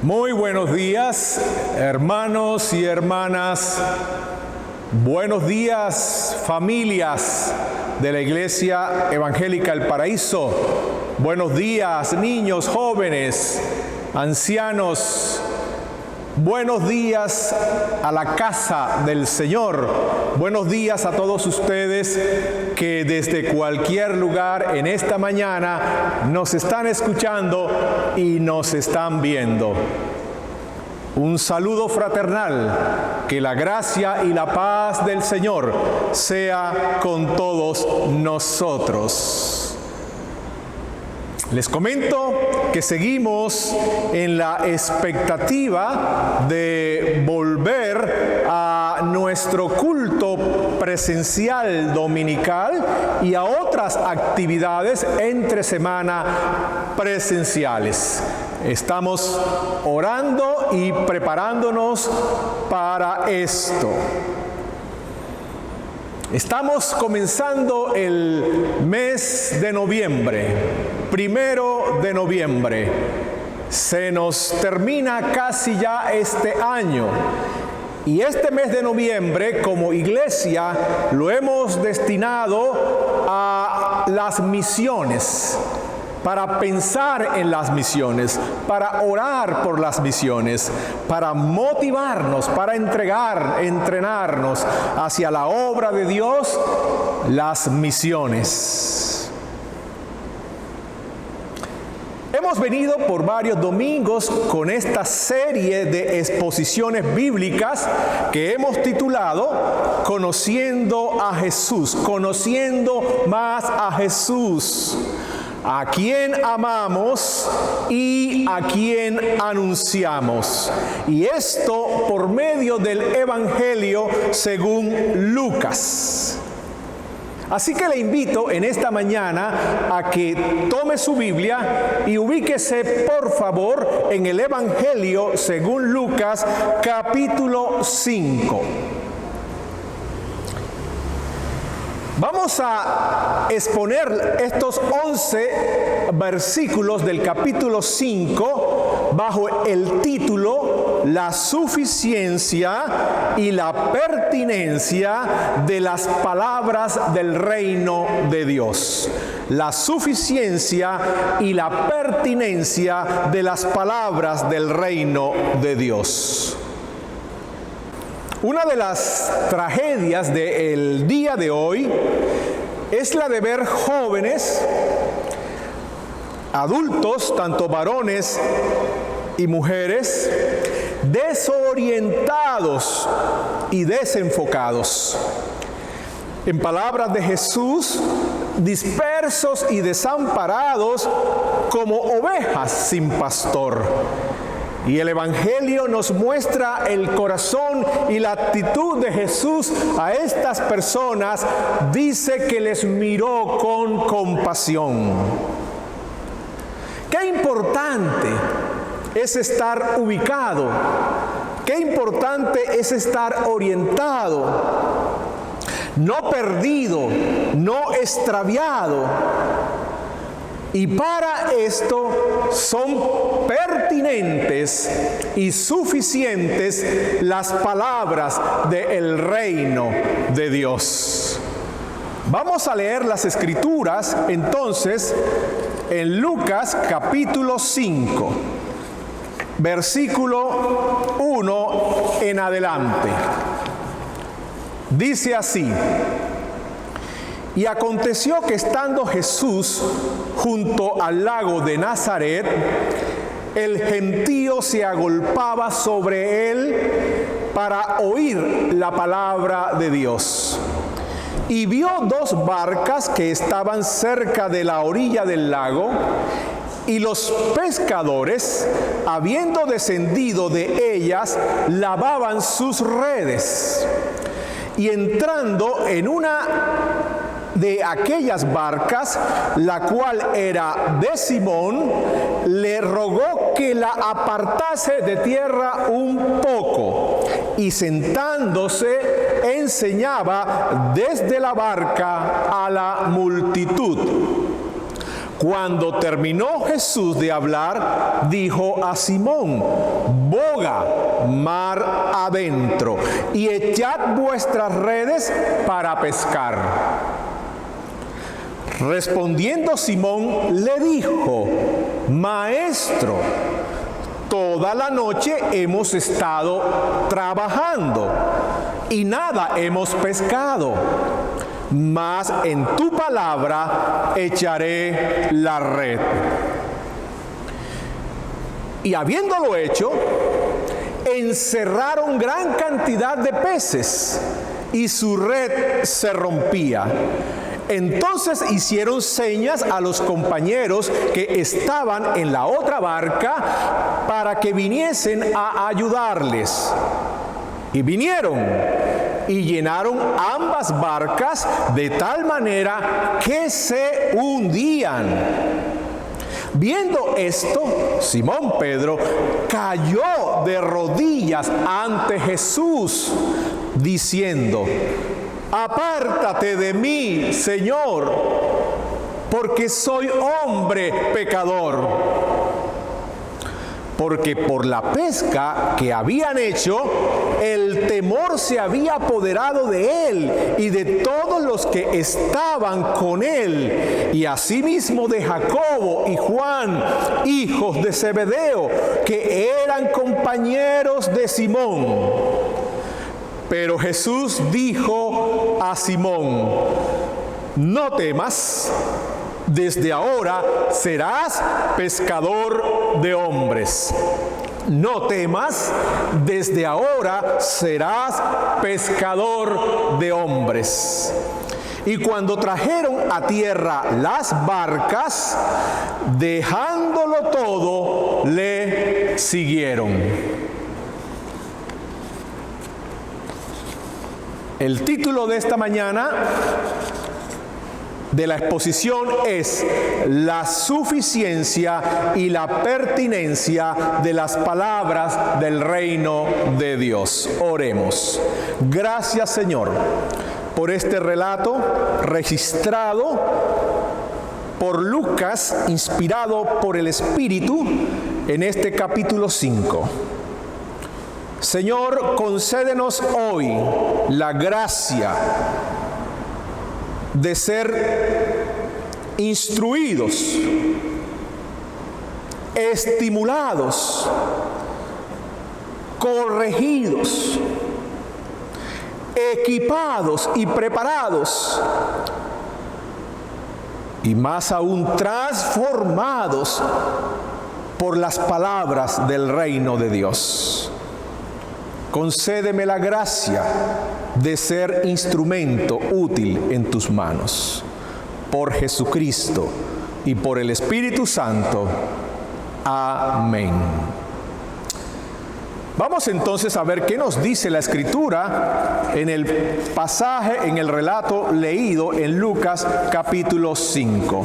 Muy buenos días, hermanos y hermanas. Buenos días, familias de la Iglesia Evangélica El Paraíso. Buenos días, niños, jóvenes, ancianos. Buenos días a la casa del Señor. Buenos días a todos ustedes que desde cualquier lugar en esta mañana nos están escuchando y nos están viendo. Un saludo fraternal, que la gracia y la paz del Señor sea con todos nosotros. Les comento que seguimos en la expectativa de volver a nuestro culto presencial dominical y a otras actividades entre semana presenciales. Estamos orando y preparándonos para esto. Estamos comenzando el mes de noviembre, 1 de noviembre. Se nos termina casi ya este año. Y este mes de noviembre, como iglesia, lo hemos destinado a las misiones, para pensar en las misiones, para orar por las misiones, para motivarnos, para entrenarnos hacia la obra de Dios, las misiones. Hemos venido por varios domingos con esta serie de exposiciones bíblicas que hemos titulado Conociendo a Jesús, conociendo más a Jesús, a quien amamos y a quien anunciamos. Y esto por medio del Evangelio según Lucas. Así que le invito en esta mañana a que tome su Biblia y ubíquese por favor en el Evangelio según Lucas capítulo 5. Vamos a exponer estos 11 versículos del capítulo 5 bajo el título La suficiencia y la pertinencia de las palabras del reino de Dios. La suficiencia y la pertinencia de las palabras del reino de Dios. Una de las tragedias del día de hoy es la de ver jóvenes, adultos, tanto varones y mujeres, desorientados y desenfocados. En palabras de Jesús, dispersos y desamparados como ovejas sin pastor. Y el Evangelio nos muestra el corazón y la actitud de Jesús a estas personas. Dice que les miró con compasión. Qué importante es estar ubicado. Qué importante es estar orientado. No perdido, no extraviado. Y para esto son pertinentes y suficientes las palabras del reino de Dios. Vamos a leer las Escrituras entonces en Lucas capítulo 5, versículo 1 en adelante. Dice así: Y aconteció que estando Jesús junto al lago de Nazaret, el gentío se agolpaba sobre él para oír la palabra de Dios. Y vio dos barcas que estaban cerca de la orilla del lago, y los pescadores, habiendo descendido de ellas, lavaban sus redes. Y entrando en una de aquellas barcas, la cual era de Simón, le rogó que la apartase de tierra un poco, y sentándose enseñaba desde la barca a la multitud. Cuando terminó Jesús de hablar, dijo a Simón: boga mar adentro y echad vuestras redes para pescar. Respondiendo Simón le dijo: Maestro, toda la noche hemos estado trabajando y nada hemos pescado, mas en tu palabra echaré la red. Y habiéndolo hecho, encerraron gran cantidad de peces y su red se rompía. Entonces hicieron señas a los compañeros que estaban en la otra barca para que viniesen a ayudarles. Y vinieron y llenaron ambas barcas de tal manera que se hundían. Viendo esto, Simón Pedro cayó de rodillas ante Jesús, diciendo: apártate de mí, Señor, porque soy hombre pecador. Porque por la pesca que habían hecho, el temor se había apoderado de él y de todos los que estaban con él, y asimismo de Jacobo y Juan, hijos de Zebedeo, que eran compañeros de Simón. Pero Jesús dijo a Simón: no temas, desde ahora serás pescador de hombres. No temas, desde ahora serás pescador de hombres. Y cuando trajeron a tierra las barcas, dejándolo todo, le siguieron. El título de esta mañana de la exposición es la suficiencia y la pertinencia de las palabras del reino de Dios. Oremos. Gracias, Señor, por este relato registrado por Lucas, inspirado por el Espíritu, en este capítulo 5. Señor, concédenos hoy la gracia de ser instruidos, estimulados, corregidos, equipados y preparados, y más aún transformados por las palabras del reino de Dios. Concédeme la gracia de ser instrumento útil en tus manos. Por Jesucristo y por el Espíritu Santo. Amén. Vamos entonces a ver qué nos dice la Escritura en el pasaje, en el relato leído en Lucas capítulo 5.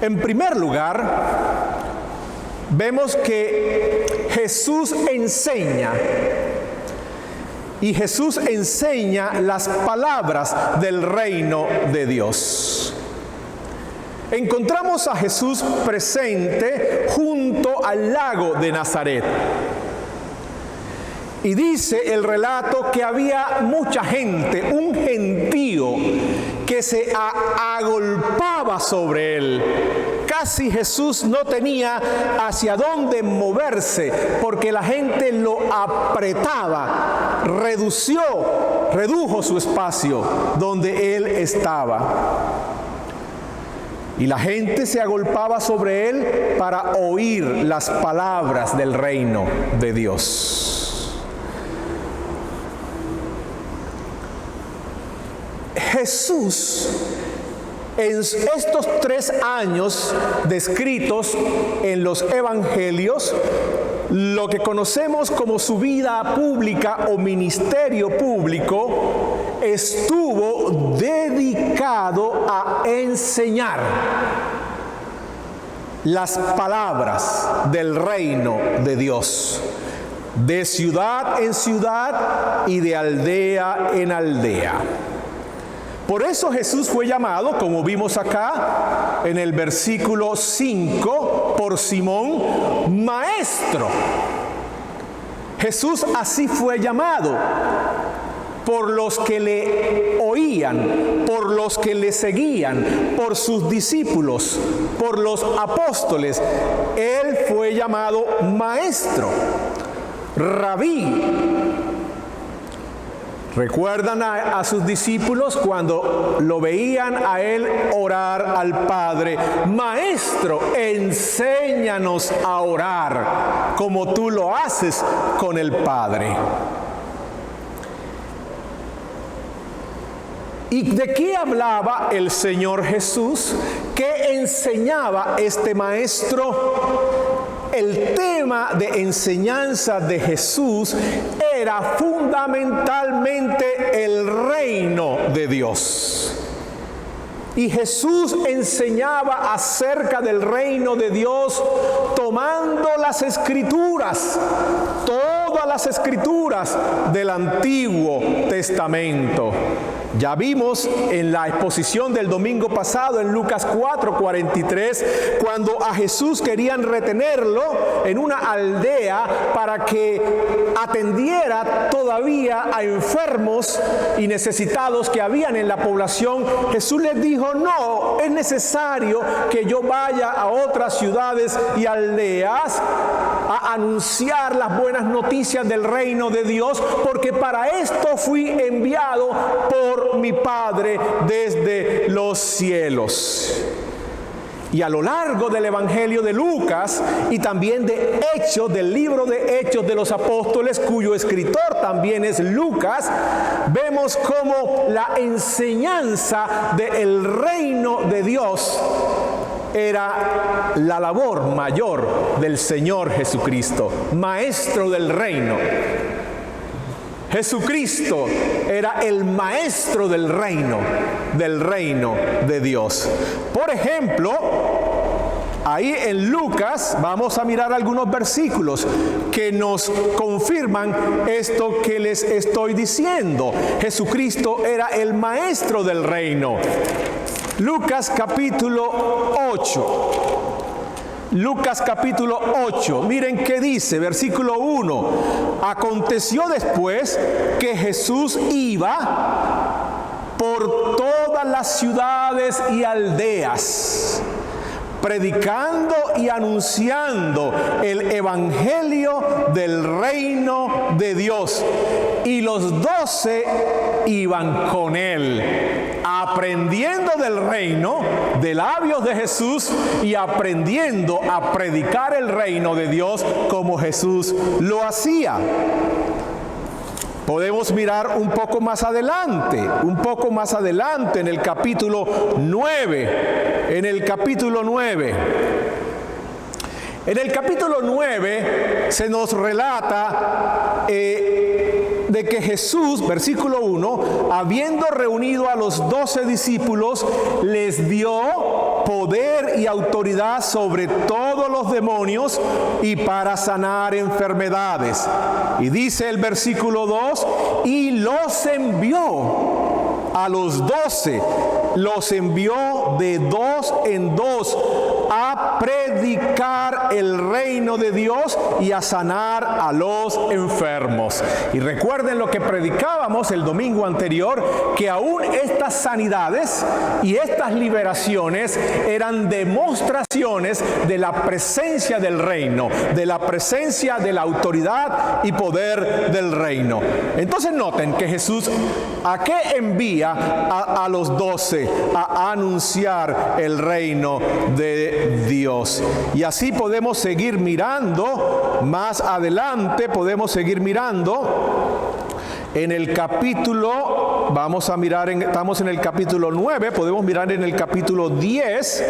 En primer lugar, vemos que Jesús enseña, y Jesús enseña las palabras del reino de Dios. Encontramos a Jesús presente junto al lago de Nazaret. Y dice el relato que había mucha gente, un gentío que se agolpaba sobre él. Casi Jesús no tenía hacia dónde moverse porque la gente lo apretaba. Redució redujo su espacio donde él estaba. Y la gente se agolpaba sobre él para oír las palabras del reino de Dios. Jesús, en estos 3 años descritos en los evangelios, lo que conocemos como su vida pública o ministerio público, estuvo dedicado a enseñar las palabras del reino de Dios, de ciudad en ciudad y de aldea en aldea. Por eso Jesús fue llamado, como vimos acá en el versículo 5, por Simón, maestro. Jesús así fue llamado por los que le oían, por los que le seguían, por sus discípulos, por los apóstoles. Él fue llamado maestro, rabí. ¿Recuerdan a sus discípulos cuando lo veían a él orar al Padre? Maestro, enséñanos a orar como tú lo haces con el Padre. ¿Y de qué hablaba el Señor Jesús? ¿Qué enseñaba este maestro? El tema de enseñanza de Jesús era fundamentalmente el reino de Dios. Y Jesús enseñaba acerca del reino de Dios tomando las escrituras, todas las escrituras del Antiguo Testamento. Ya vimos en la exposición del domingo pasado en Lucas 4:43, cuando a Jesús querían retenerlo en una aldea para que atendiera todavía a enfermos y necesitados que habían en la población. Jesús les dijo: no, es necesario que yo vaya a otras ciudades y aldeas a anunciar las buenas noticias del reino de Dios, porque para esto fui enviado por mi Padre desde los cielos. Y a lo largo del Evangelio de Lucas y también de Hechos, del libro de Hechos de los Apóstoles, cuyo escritor también es Lucas, vemos cómo la enseñanza del reino de Dios era la labor mayor del Señor Jesucristo, maestro del reino. Jesucristo era el maestro del reino de Dios. Por ejemplo, ahí en Lucas vamos a mirar algunos versículos que nos confirman esto que les estoy diciendo. Jesucristo era el maestro del reino. Lucas capítulo 8. Lucas capítulo 8, miren qué dice, versículo 1. Aconteció después que Jesús iba por todas las ciudades y aldeas, predicando y anunciando el evangelio del reino de Dios. Y los 12 iban con él, aprendiendo del reino de labios de Jesús y aprendiendo a predicar el reino de Dios como Jesús lo hacía. Podemos mirar un poco más adelante en el capítulo 9, En el capítulo 9 se nos relata de que Jesús, versículo 1, habiendo reunido a los 12 discípulos, les dio poder y autoridad sobre todos los demonios y para sanar enfermedades. Y dice el versículo 2, y los envió a los 12, los envió de 2 en 2 a a predicar el reino de Dios y a sanar a los enfermos. Y recuerden lo que predicábamos el domingo anterior, que aún estas sanidades y estas liberaciones eran demostraciones de la presencia del reino, de la presencia de la autoridad y poder del reino. Entonces noten que Jesús, ¿a qué envía a los 12? A anunciar el reino de Dios. Y así podemos seguir mirando, más adelante podemos seguir mirando en el capítulo, estamos en el capítulo 9, podemos mirar en el capítulo 10,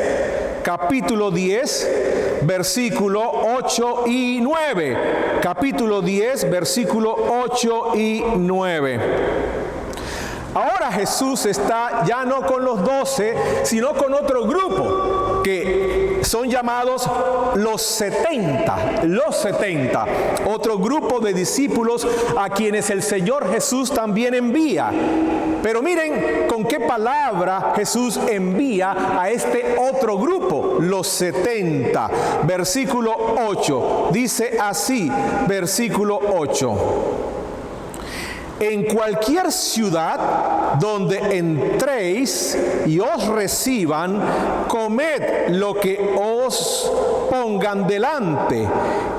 versículo 8 y 9. Capítulo 10, versículo 8 y 9. Ahora Jesús está ya no con los 12, sino con otro grupo que son llamados los 70, otro grupo de discípulos a quienes el Señor Jesús también envía. Pero miren con qué palabra Jesús envía a este otro grupo, los 70. Versículo 8, dice así, versículo 8. En cualquier ciudad donde entréis y os reciban, comed lo que os pongan delante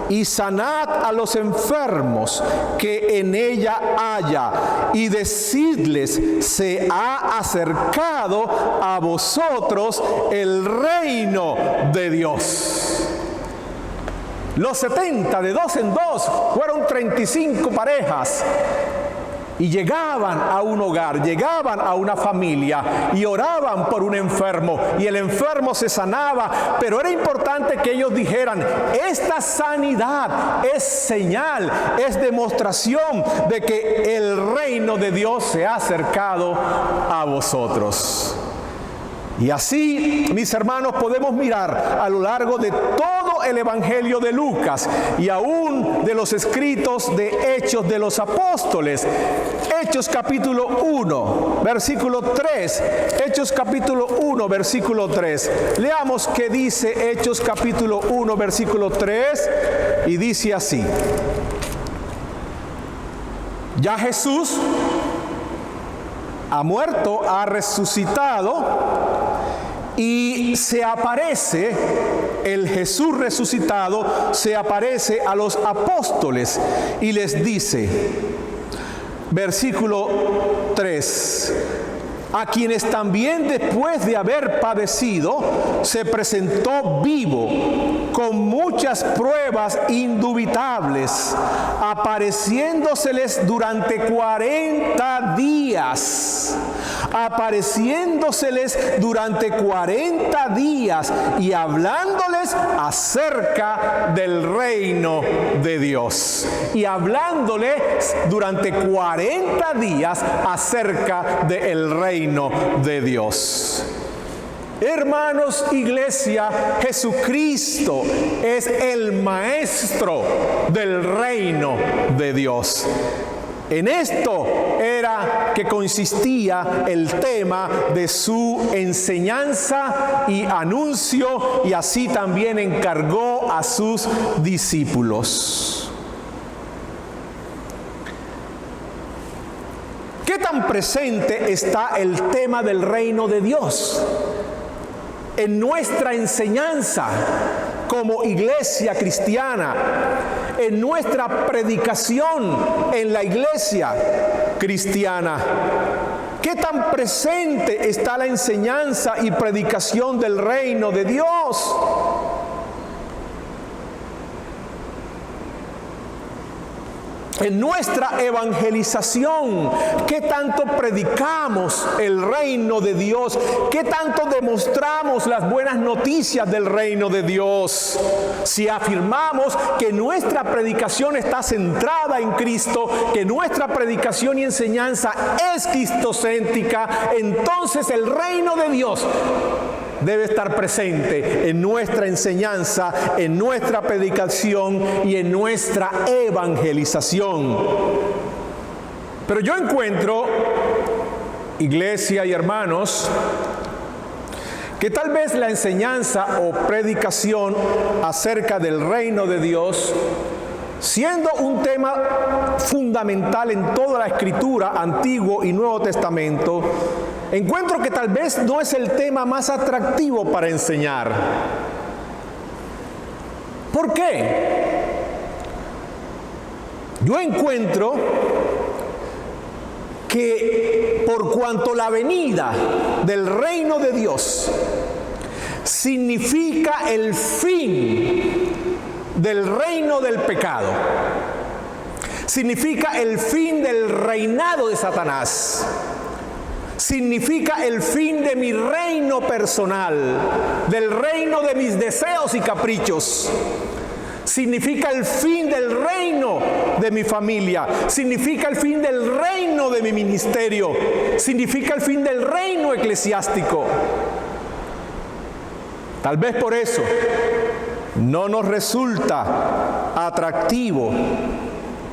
y sanad a los enfermos que en ella haya, y decidles: se ha acercado a vosotros el reino de Dios. Los 70, de dos en dos, fueron 35 parejas. Y llegaban a un hogar, llegaban a una familia y oraban por un enfermo, y el enfermo se sanaba. Pero era importante que ellos dijeran: esta sanidad es señal, es demostración de que el reino de Dios se ha acercado a vosotros. Y así, mis hermanos, podemos mirar a lo largo de todo el Evangelio de Lucas y aún de los escritos de Hechos de los Apóstoles. Hechos capítulo 1, versículo 3. Hechos capítulo 1, versículo 3. Leamos qué dice Hechos capítulo 1, versículo 3, y dice así: ya Jesús ha muerto, ha resucitado, y se aparece, el Jesús resucitado se aparece a los apóstoles y les dice, versículo 3, a quienes también después de haber padecido se presentó vivo con muchas pruebas indubitables, apareciéndoseles durante 40 días. Apareciéndoseles durante 40 días y hablándoles acerca del reino de Dios. Y hablándoles durante 40 días acerca del reino de Dios. Hermanos, iglesia, Jesucristo es el maestro del reino de Dios. En esto era que consistía el tema de su enseñanza y anuncio, y así también encargó a sus discípulos. ¿Qué tan presente está el tema del reino de Dios en nuestra enseñanza como iglesia cristiana, en nuestra predicación en la iglesia cristiana? ¿Qué tan presente está la enseñanza y predicación del reino de Dios? En nuestra evangelización, ¿qué tanto predicamos el reino de Dios? ¿Qué tanto demostramos las buenas noticias del reino de Dios? Si afirmamos que nuestra predicación está centrada en Cristo, que nuestra predicación y enseñanza es cristocéntrica, entonces el reino de Dios debe estar presente en nuestra enseñanza, en nuestra predicación y en nuestra evangelización. Pero yo encuentro, iglesia y hermanos, que tal vez la enseñanza o predicación acerca del reino de Dios, siendo un tema fundamental en toda la Escritura, Antiguo y Nuevo Testamento, encuentro que tal vez no es el tema más atractivo para enseñar. ¿Por qué? Yo encuentro que por cuanto la venida del reino de Dios significa el fin del reino del pecado, significa el fin del reinado de Satanás, significa el fin de mi reino personal, del reino de mis deseos y caprichos, significa el fin del reino de mi familia, significa el fin del reino de mi ministerio, significa el fin del reino eclesiástico. Tal vez por eso no nos resulta atractivo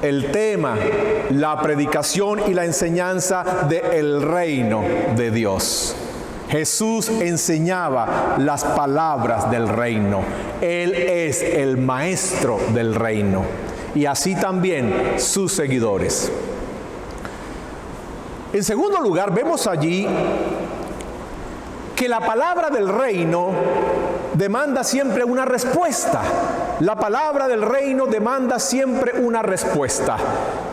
el tema, la predicación y la enseñanza del reino de Dios. Jesús enseñaba las palabras del reino. Él es el maestro del reino. Y así también sus seguidores. En segundo lugar, vemos allí que la palabra del reino demanda siempre una respuesta. La palabra del reino demanda siempre una respuesta.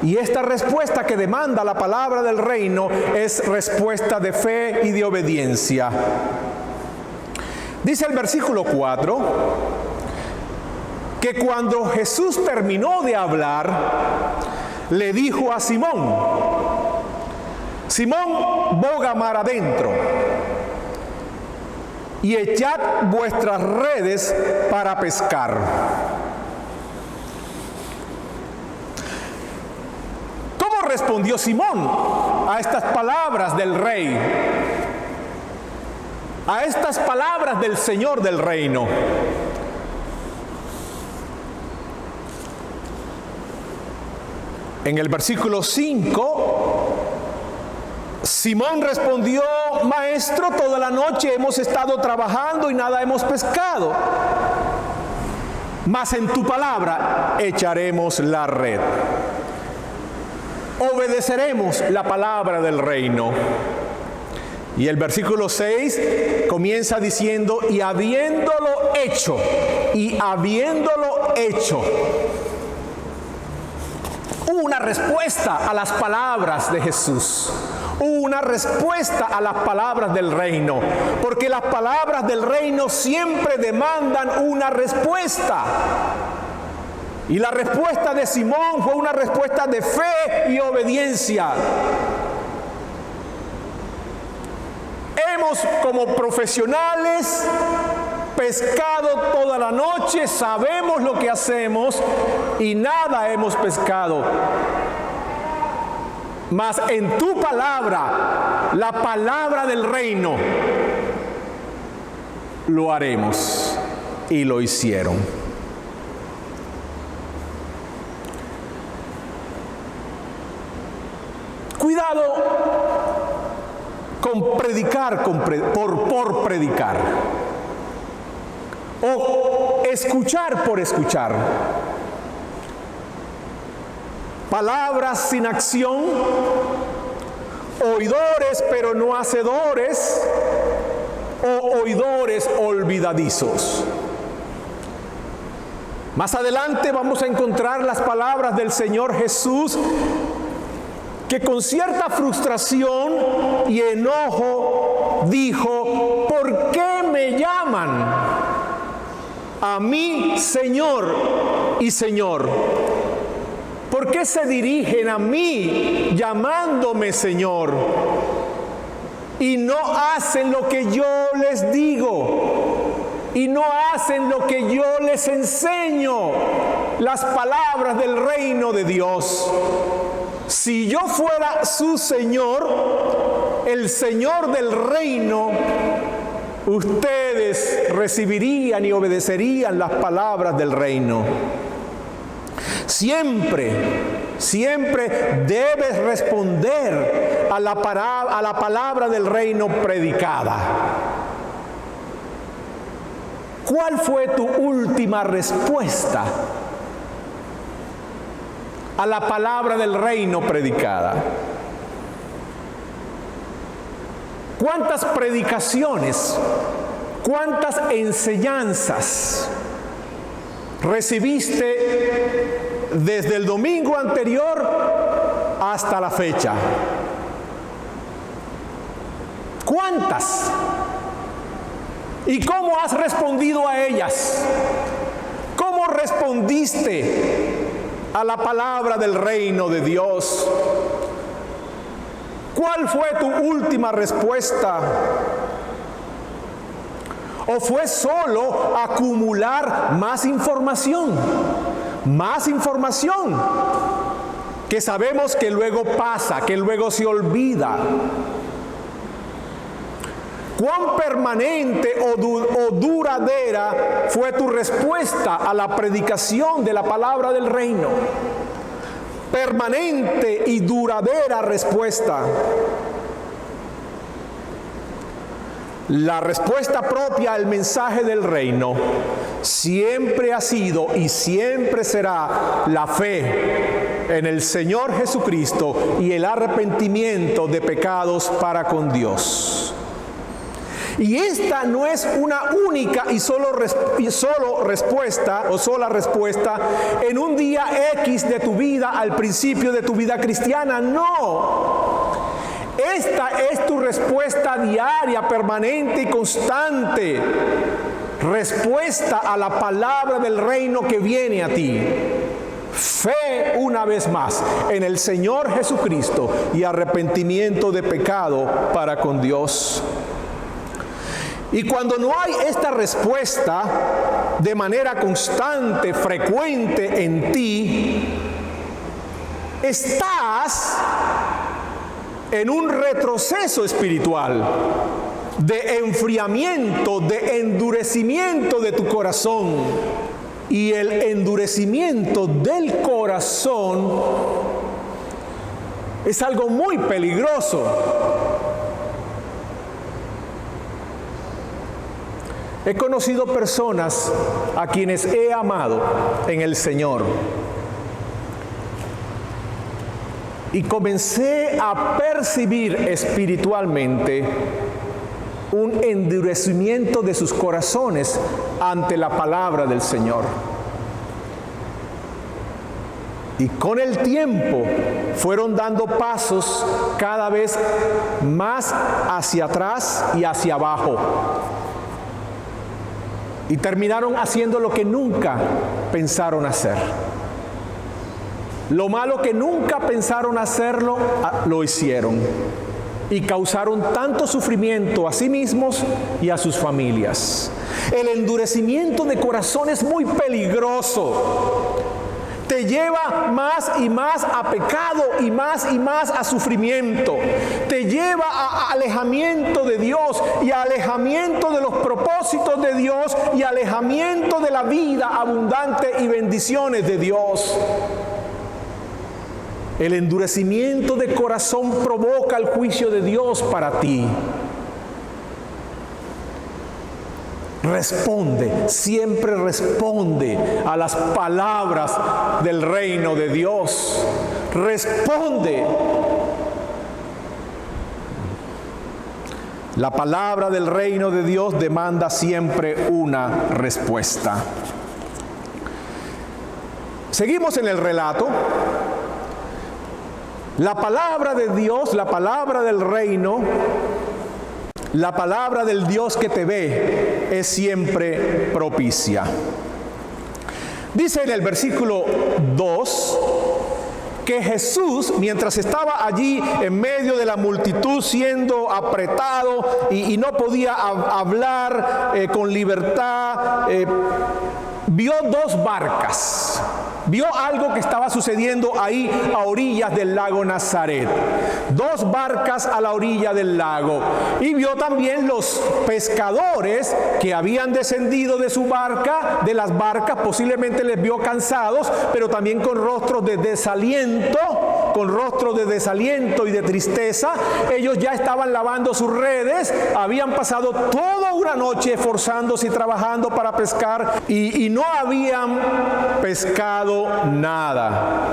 Y esta respuesta que demanda la palabra del reino es respuesta de fe y de obediencia. Dice el versículo 4 que cuando Jesús terminó de hablar, le dijo a Simón: Simón, boga mar adentro y echad vuestras redes para pescar. ¿Cómo respondió Simón a estas palabras del rey? A estas palabras del Señor del reino. En el versículo 5, Simón respondió: Maestro, toda la noche hemos estado trabajando y nada hemos pescado, mas en tu palabra echaremos la red. Obedeceremos la palabra del reino. Y el versículo 6 comienza diciendo: y habiéndolo hecho, una respuesta a las palabras de Jesús, una respuesta a las palabras del reino, porque las palabras del reino siempre demandan una respuesta. Y la respuesta de Simón fue una respuesta de fe y obediencia. Hemos, como profesionales, pescado toda la noche, sabemos lo que hacemos y nada hemos pescado. Mas en tu palabra, la palabra del reino, lo haremos. Y lo hicieron. Cuidado con predicar por predicar, o escuchar por escuchar. Palabras sin acción, oidores pero no hacedores, o oidores olvidadizos. Más adelante vamos a encontrar las palabras del Señor Jesús, que con cierta frustración y enojo dijo: ¿por qué me llaman a mí Señor y Señor? ¿Por qué se dirigen a mí llamándome Señor y no hacen lo que yo les digo? Y no hacen lo que yo les enseño, las palabras del reino de Dios. Si yo fuera su Señor, el Señor del reino, ustedes recibirían y obedecerían las palabras del reino. Siempre debes responder a la palabra del reino predicada. ¿Cuál fue tu última respuesta a la palabra del reino predicada? ¿Cuántas predicaciones, cuántas enseñanzas recibiste desde el domingo anterior hasta la fecha? ¿Cuántas? ¿Y cómo has respondido a ellas? ¿Cómo respondiste a la palabra del reino de Dios? ¿Cuál fue tu última respuesta? ¿O fue solo acumular más información? Más información que sabemos que luego pasa, que luego se olvida. ¿Cuán permanente o duradera fue tu respuesta a la predicación de la palabra del reino? Permanente y duradera respuesta. La respuesta propia al mensaje del reino siempre ha sido y siempre será la fe en el Señor Jesucristo y el arrepentimiento de pecados para con Dios. Y esta no es una única y solo respuesta o sola respuesta en un día X de tu vida, al principio de tu vida cristiana. No. Esta es tu respuesta diaria, permanente y constante. Respuesta a la palabra del reino que viene a ti. Fe una vez más en el Señor Jesucristo y arrepentimiento de pecado para con Dios. Y cuando no hay esta respuesta de manera constante, frecuente en ti, estás en un retroceso espiritual, de enfriamiento, de endurecimiento de tu corazón. Y el endurecimiento del corazón es algo muy peligroso. He conocido personas a quienes he amado en el Señor y comencé a percibir espiritualmente un endurecimiento de sus corazones ante la palabra del Señor. Y con el tiempo fueron dando pasos cada vez más hacia atrás y hacia abajo. Y terminaron haciendo lo que nunca pensaron hacer. Lo malo que nunca pensaron hacerlo, lo hicieron. Y causaron tanto sufrimiento a sí mismos y a sus familias. El endurecimiento de corazón es muy peligroso. Te lleva más y más a pecado y más a sufrimiento. Te lleva a alejamiento de Dios y a alejamiento de los propósitos de Dios y alejamiento de la vida abundante y bendiciones de Dios. El endurecimiento de corazón provoca el juicio de Dios para ti. Responde, siempre responde a las palabras del reino de Dios. Responde. La palabra del reino de Dios demanda siempre una respuesta. Seguimos en el relato. La palabra de Dios, la palabra del reino, la palabra del Dios que te ve es siempre propicia. Dice en el versículo 2 que Jesús, mientras estaba allí en medio de la multitud siendo apretado y no podía hablar con libertad, vio dos barcas vio algo que estaba sucediendo ahí a orillas del lago Nazaret. 2 barcas a la orilla del lago. Y vio también los pescadores que habían descendido de su barca, de las barcas, posiblemente les vio cansados, pero también con rostros de desaliento, y de tristeza. Ellos ya estaban lavando sus redes, habían pasado toda una noche esforzándose y trabajando para pescar y no habían pescado nada.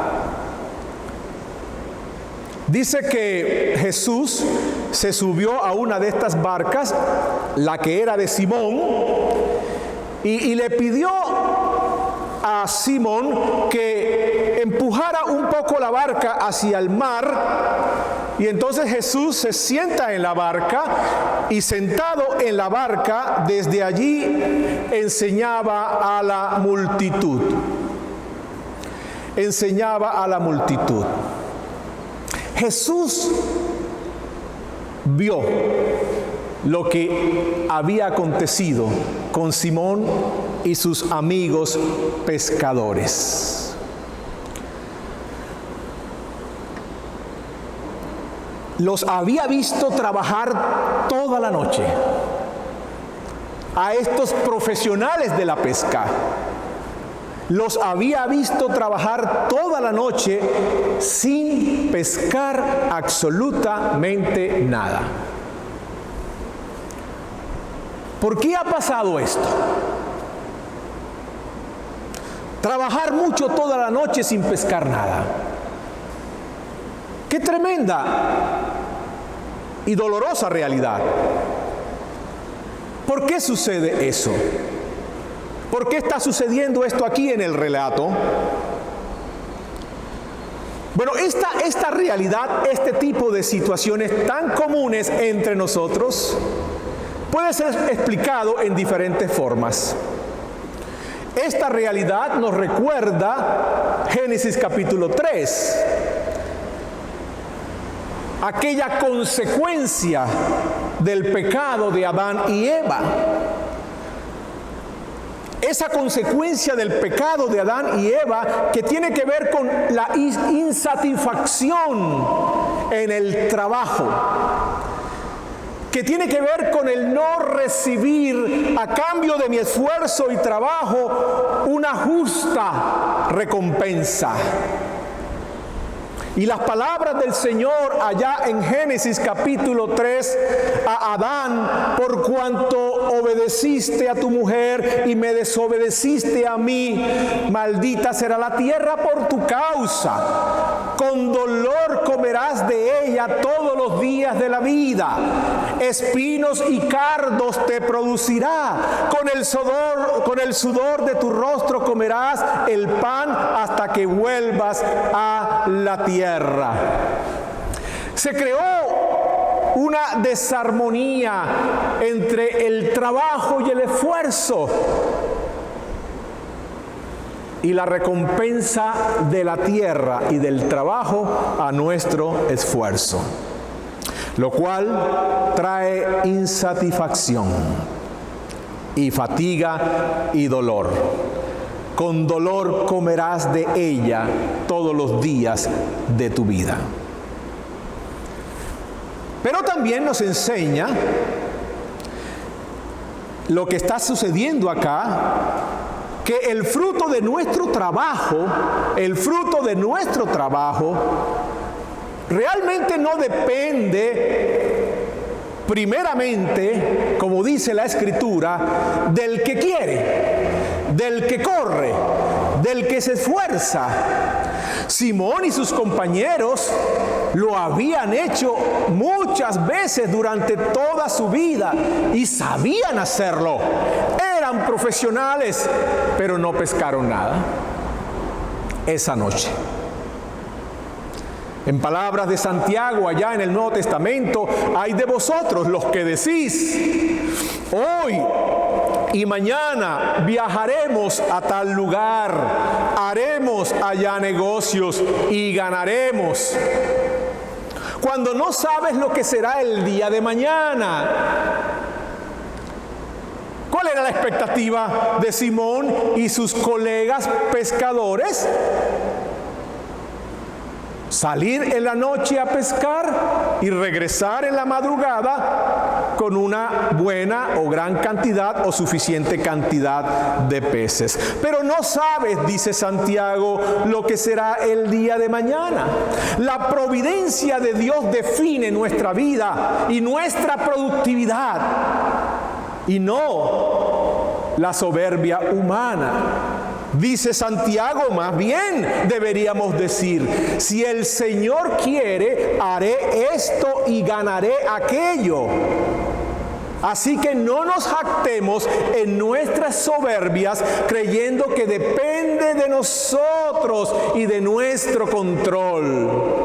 Dice que Jesús se subió a una de estas barcas, la que era de Simón, y le pidió a Simón que empujara un poco la barca hacia el mar. Y entonces Jesús se sienta en la barca y, sentado en la barca, desde allí enseñaba a la multitud. Jesús vio lo que había acontecido con Simón y sus amigos pescadores. Los había visto trabajar toda la noche a estos profesionales de la pesca. Los había visto trabajar toda la noche sin pescar absolutamente nada. ¿Por qué ha pasado esto? Trabajar mucho toda la noche sin pescar nada. ¡Qué tremenda y dolorosa realidad! ¿Por qué sucede eso? ¿Por qué está sucediendo esto aquí en el relato? Bueno, esta realidad, este tipo de situaciones tan comunes entre nosotros, puede ser explicado en diferentes formas. Esta realidad nos recuerda Génesis capítulo 3. Aquella consecuencia del pecado de Adán y Eva. Esa consecuencia del pecado de Adán y Eva que tiene que ver con la insatisfacción en el trabajo, que tiene que ver con el no recibir a cambio de mi esfuerzo y trabajo una justa recompensa. Y las palabras del Señor allá en Génesis capítulo 3 a Adán: por cuanto obedeciste a tu mujer y me desobedeciste a mí, maldita será la tierra por tu causa. Con dolor comerás de ella todos los días de la vida. Espinos y cardos te producirá. Con el sudor de tu rostro comerás el pan hasta que vuelvas a la tierra. Se creó una desarmonía entre el trabajo y el esfuerzo y la recompensa de la tierra y del trabajo a nuestro esfuerzo, lo cual trae insatisfacción y fatiga y dolor. Con dolor comerás de ella todos los días de tu vida. Pero también nos enseña lo que está sucediendo acá, que el fruto de nuestro trabajo, realmente no depende primeramente, como dice la Escritura, del que quiere, del que corre, del que se esfuerza. Simón y sus compañeros lo habían hecho muchas veces durante toda su vida y sabían hacerlo. Eran profesionales, pero no pescaron nada esa noche. En palabras de Santiago, allá en el Nuevo Testamento: hay de vosotros los que decís, hoy y mañana viajaremos a tal lugar, haremos allá negocios y ganaremos, cuando no sabes lo que será el día de mañana. ¿Cuál ¿Cuál era la expectativa de Simón y sus colegas pescadores? Salir en la noche a pescar y regresar en la madrugada con una buena o gran cantidad o suficiente cantidad de peces. Pero no sabes, dice Santiago, lo que será el día de mañana. La providencia de Dios define nuestra vida y nuestra productividad, y no la soberbia humana. Dice Santiago, más bien deberíamos decir, si el Señor quiere, haré esto y ganaré aquello. Así que no nos jactemos en nuestras soberbias, creyendo que depende de nosotros y de nuestro control.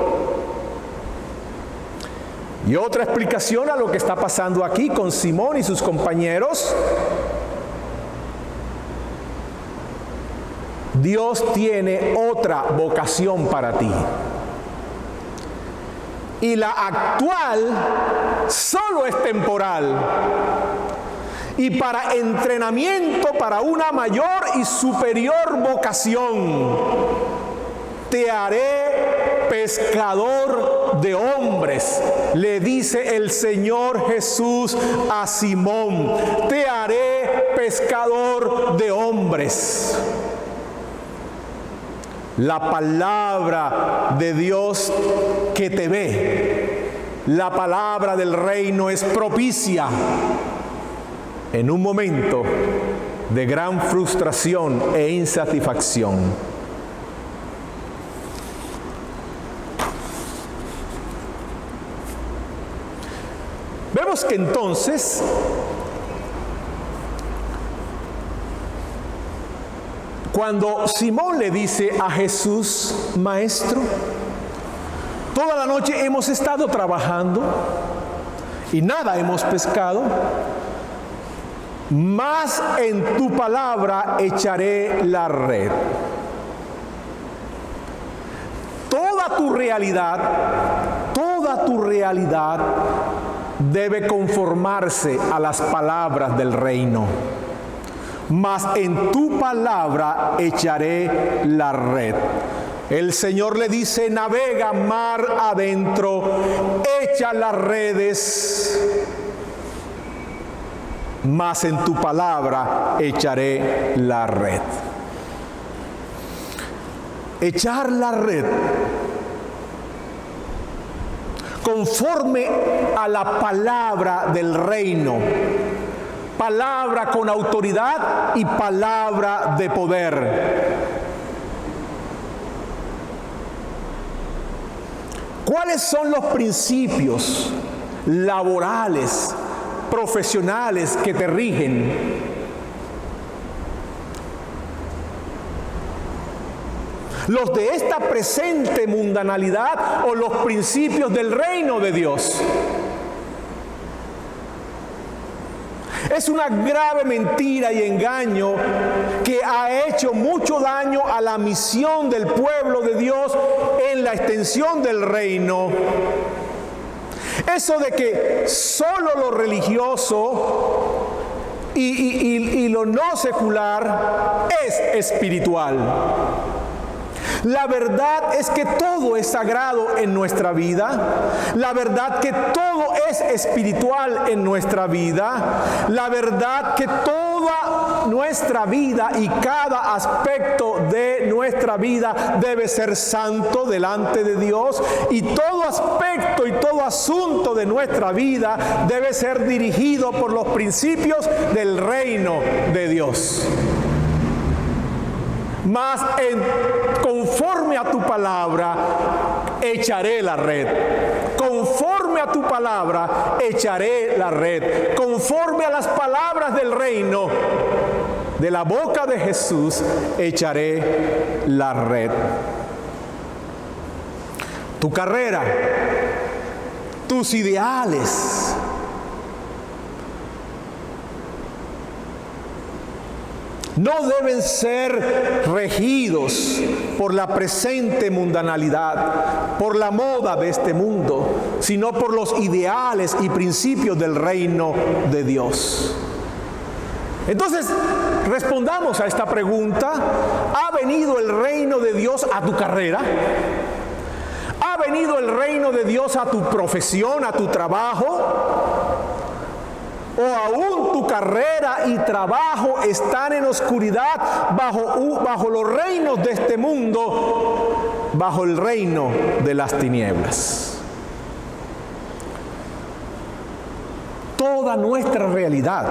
Y otra explicación a lo que está pasando aquí con Simón y sus compañeros: Dios tiene otra vocación para ti. Y la actual solo es temporal. Y para entrenamiento para una mayor y superior vocación, te haré pescador de hombres, le dice el Señor Jesús a Simón. Te haré pescador de hombres. La palabra de Dios que te ve, la palabra del reino es propicia en un momento de gran frustración e insatisfacción. Vemos que entonces cuando Simón le dice a Jesús: Maestro, toda la noche hemos estado trabajando y nada hemos pescado, mas en tu palabra echaré la red. Toda tu realidad debe conformarse a las palabras del reino. Mas en tu palabra echaré la red. El Señor le dice: navega mar adentro, echa las redes, mas en tu palabra echaré la red. Echar la red conforme a la palabra del reino. Palabra con autoridad y palabra de poder. ¿Cuáles son los principios laborales, profesionales que te rigen? ¿Los de esta presente mundanalidad o los principios del reino de Dios? Es una grave mentira y engaño que ha hecho mucho daño a la misión del pueblo de Dios en la extensión del reino. Eso de que solo lo religioso y lo no secular es espiritual. La verdad es que todo es sagrado en nuestra vida. La verdad que todo es espiritual en nuestra vida. La verdad que toda nuestra vida y cada aspecto de nuestra vida debe ser santo delante de Dios. Y todo aspecto y todo asunto de nuestra vida debe ser dirigido por los principios del reino de Dios. Mas conforme a tu palabra echaré la red. Conforme a tu palabra echaré la red. Conforme a las palabras del reino, de la boca de Jesús echaré la red. Tu carrera, tus ideales, no deben ser regidos por la presente mundanalidad, por la moda de este mundo, sino por los ideales y principios del reino de Dios. Entonces, respondamos a esta pregunta. ¿Ha venido el reino de Dios a tu carrera? ¿Ha venido el reino de Dios a tu profesión, a tu trabajo? ¿O aún tu carrera y trabajo están en oscuridad bajo los reinos de este mundo, bajo el reino de las tinieblas? Toda nuestra realidad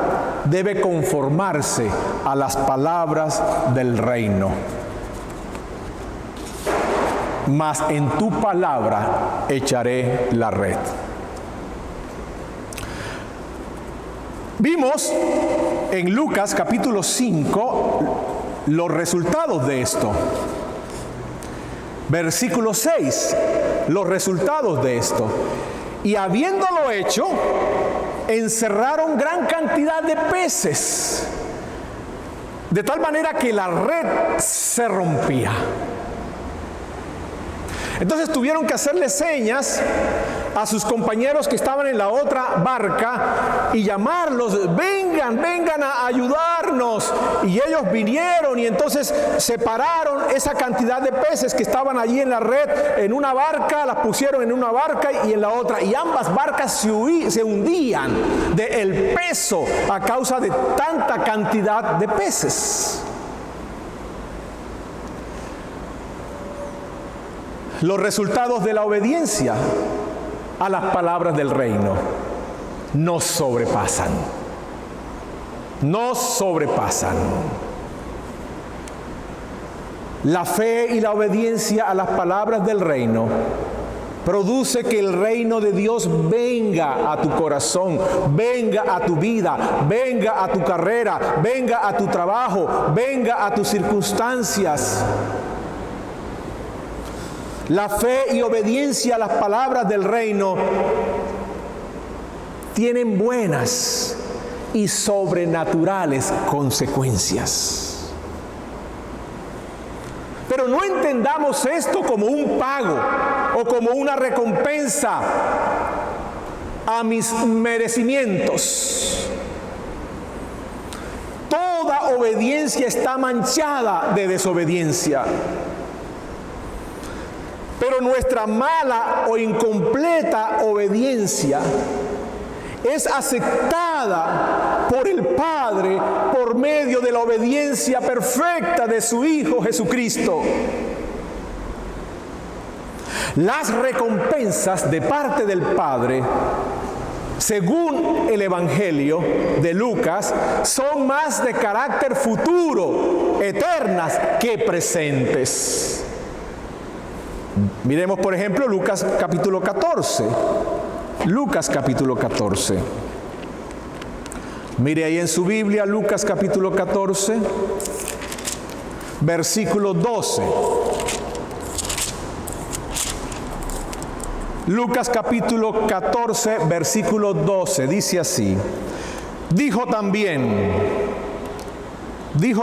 debe conformarse a las palabras del reino. Mas en tu palabra echaré la red. Vimos en Lucas capítulo 5 los resultados de esto. Versículo 6, los resultados de esto. Y habiéndolo hecho, encerraron gran cantidad de peces, de tal manera que la red se rompía. Entonces tuvieron que hacerle señas a sus compañeros que estaban en la otra barca y llamarlos: vengan a ayudarnos. Y ellos vinieron y entonces separaron esa cantidad de peces que estaban allí en la red en una barca, las pusieron en una barca y en la otra, y ambas barcas se hundían del peso a causa de tanta cantidad de peces. Los resultados de la obediencia a las palabras del reino nos sobrepasan. Nos sobrepasan. La fe y la obediencia a las palabras del reino produce que el reino de Dios venga a tu corazón, venga a tu vida, venga a tu carrera, venga a tu trabajo, venga a tus circunstancias. La fe y obediencia a las palabras del reino tienen buenas y sobrenaturales consecuencias. Pero no entendamos esto como un pago o como una recompensa a mis merecimientos. Toda obediencia está manchada de desobediencia. Pero nuestra mala o incompleta obediencia es aceptada por el Padre por medio de la obediencia perfecta de su Hijo Jesucristo. Las recompensas de parte del Padre, según el Evangelio de Lucas, son más de carácter futuro, eternas, que presentes. Miremos, por ejemplo, Lucas capítulo 14. Lucas capítulo 14. Mire ahí en su Biblia, Lucas capítulo 14, versículo 12. Lucas capítulo 14, versículo 12, dice así: Dijo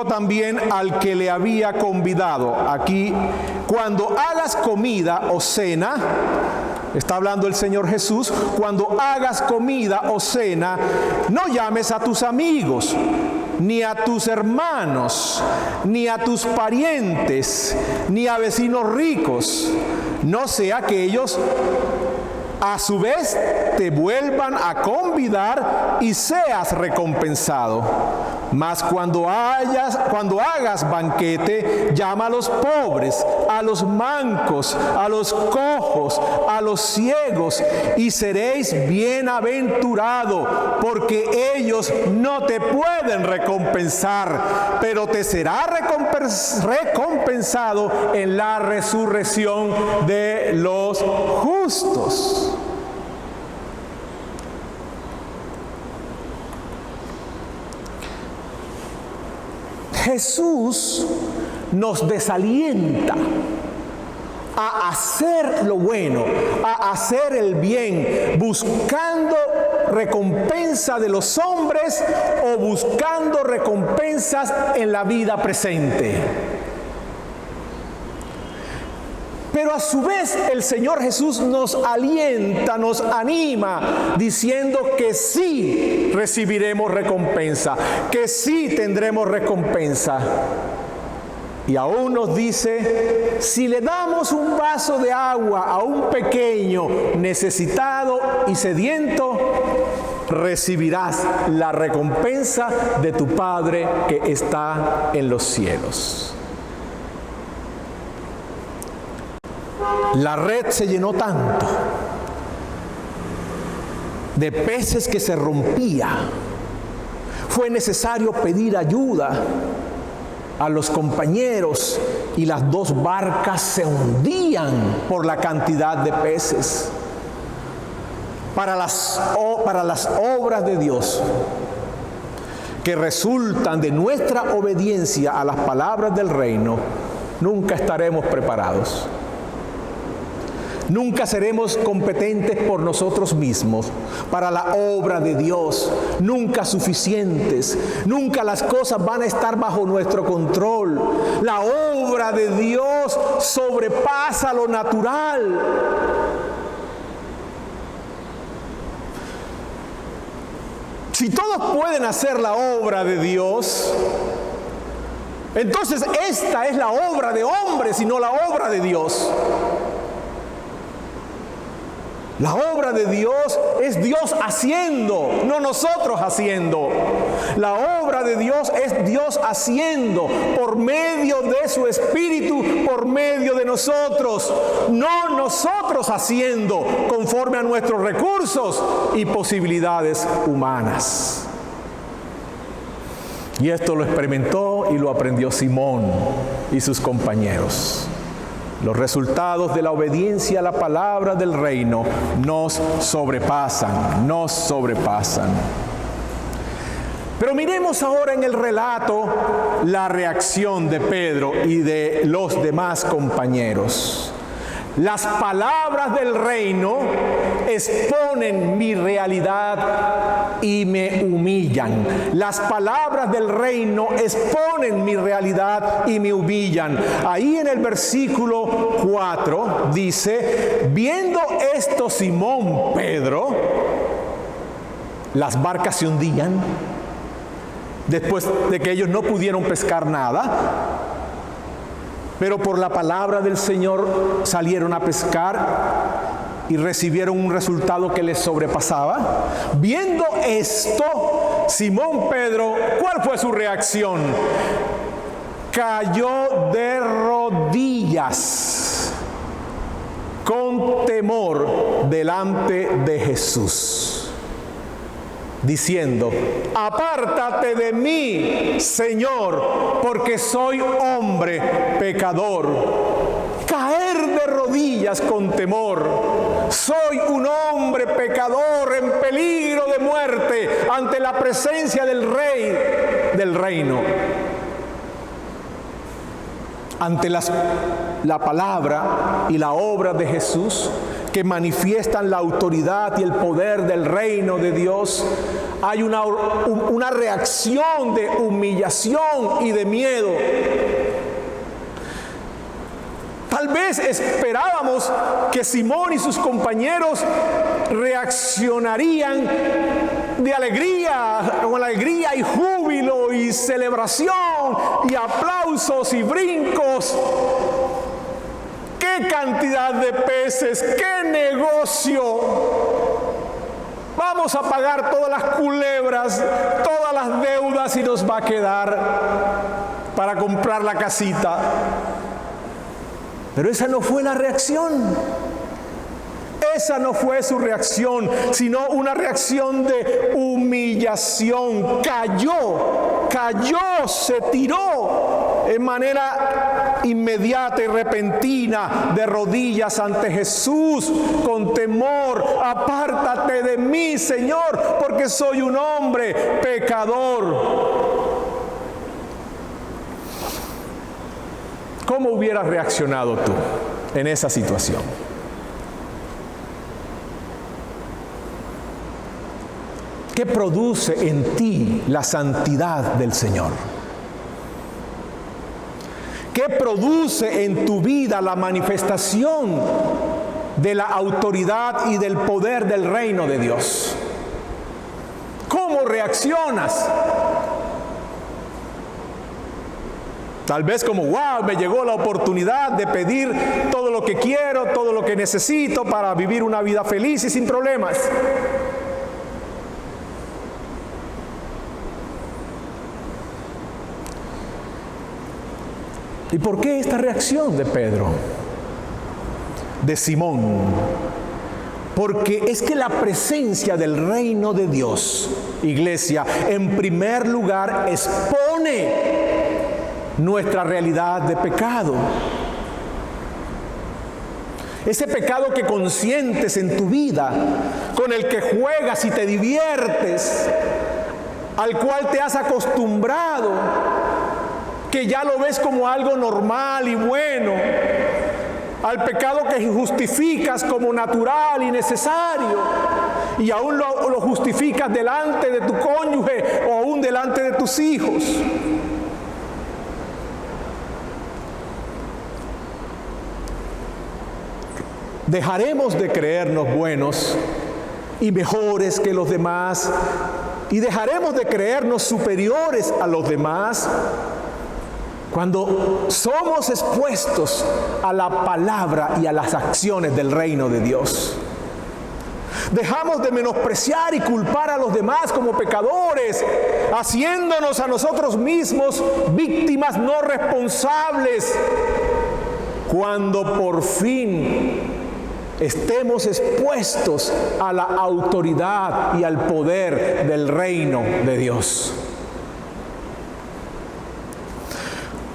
también al que le había convidado. Aquí, cuando hagas comida o cena, está hablando el Señor Jesús, cuando hagas comida o cena, no llames a tus amigos, ni a tus hermanos, ni a tus parientes, ni a vecinos ricos, no sea que ellos a su vez te vuelvan a convidar y seas recompensado. Mas cuando hagas banquete, llama a los pobres, a los mancos, a los cojos, a los ciegos, y seréis bienaventurado, porque ellos no te pueden recompensar, pero te será recompensado en la resurrección de los justos. Jesús nos desalienta a hacer lo bueno, a hacer el bien, buscando recompensa de los hombres o buscando recompensas en la vida presente. Pero a su vez el Señor Jesús nos alienta, nos anima, diciendo que sí recibiremos recompensa, que sí tendremos recompensa. Y aún nos dice, si le damos un vaso de agua a un pequeño necesitado y sediento, recibirás la recompensa de tu Padre que está en los cielos. La red se llenó tanto de peces que se rompía. Fue necesario pedir ayuda a los compañeros y las dos barcas se hundían por la cantidad de peces. Para las obras de Dios que resultan de nuestra obediencia a las palabras del reino, nunca estaremos preparados. Nunca seremos competentes por nosotros mismos para la obra de Dios, nunca suficientes, nunca las cosas van a estar bajo nuestro control. La obra de Dios sobrepasa lo natural. Si todos pueden hacer la obra de Dios, entonces esta es la obra de hombres y no la obra de Dios. La obra de Dios es Dios haciendo, no nosotros haciendo. La obra de Dios es Dios haciendo por medio de su Espíritu, por medio de nosotros. No nosotros haciendo conforme a nuestros recursos y posibilidades humanas. Y esto lo experimentó y lo aprendió Simón y sus compañeros. Los resultados de la obediencia a la palabra del reino nos sobrepasan, nos sobrepasan. Pero miremos ahora en el relato la reacción de Pedro y de los demás compañeros. Las palabras del reino exponen mi realidad y me humillan. Las palabras del reino exponen mi realidad y me humillan. Ahí en el versículo 4 dice, viendo esto Simón Pedro, las barcas se hundían después de que ellos no pudieron pescar nada. Pero por la palabra del Señor salieron a pescar y recibieron un resultado que les sobrepasaba. Viendo esto, Simón Pedro, ¿cuál fue su reacción? Cayó de rodillas con temor delante de Jesús, diciendo, apártate de mí, Señor, porque soy hombre pecador. Caer de rodillas con temor. Soy un hombre pecador en peligro de muerte ante la presencia del Rey del reino. Ante la palabra y la obra de Jesús, que manifiestan la autoridad y el poder del reino de Dios, hay una reacción de humillación y de miedo. Tal vez esperábamos que Simón y sus compañeros reaccionarían de alegría, con alegría y júbilo y celebración y aplausos y brincos. ¡Qué cantidad de peces! ¡Qué negocio! Vamos a pagar todas las culebras, todas las deudas y nos va a quedar para comprar la casita. Pero esa no fue la reacción. Esa no fue su reacción, sino una reacción de humillación. Cayó, se tiró en manera inmediata y repentina de rodillas ante Jesús con temor. Apártate de mí, Señor, porque soy un hombre pecador. ¿Cómo hubieras reaccionado tú en esa situación? ¿Qué produce en ti la santidad del Señor? ¿Qué produce en tu vida la manifestación de la autoridad y del poder del reino de Dios? ¿Cómo reaccionas? Tal vez como, wow, me llegó la oportunidad de pedir todo lo que quiero, todo lo que necesito para vivir una vida feliz y sin problemas. ¿Y por qué esta reacción de Pedro? De Simón. Porque es que la presencia del reino de Dios, iglesia, en primer lugar expone nuestra realidad de pecado. Ese pecado que consientes en tu vida, con el que juegas y te diviertes, al cual te has acostumbrado, que ya lo ves como algo normal y bueno, al pecado que justificas como natural y necesario, y aún lo justificas delante de tu cónyuge o aún delante de tus hijos. Dejaremos de creernos buenos y mejores que los demás, y dejaremos de creernos superiores a los demás cuando somos expuestos a la palabra y a las acciones del reino de Dios. Dejamos de menospreciar y culpar a los demás como pecadores, haciéndonos a nosotros mismos víctimas no responsables, cuando por fin estemos expuestos a la autoridad y al poder del reino de Dios.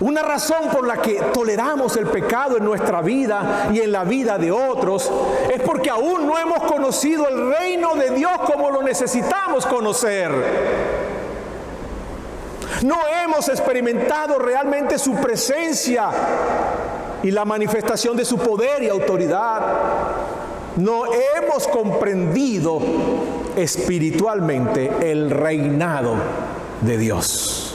Una razón por la que toleramos el pecado en nuestra vida y en la vida de otros es porque aún no hemos conocido el reino de Dios como lo necesitamos conocer. No hemos experimentado realmente su presencia y la manifestación de su poder y autoridad. No hemos comprendido espiritualmente el reinado de Dios.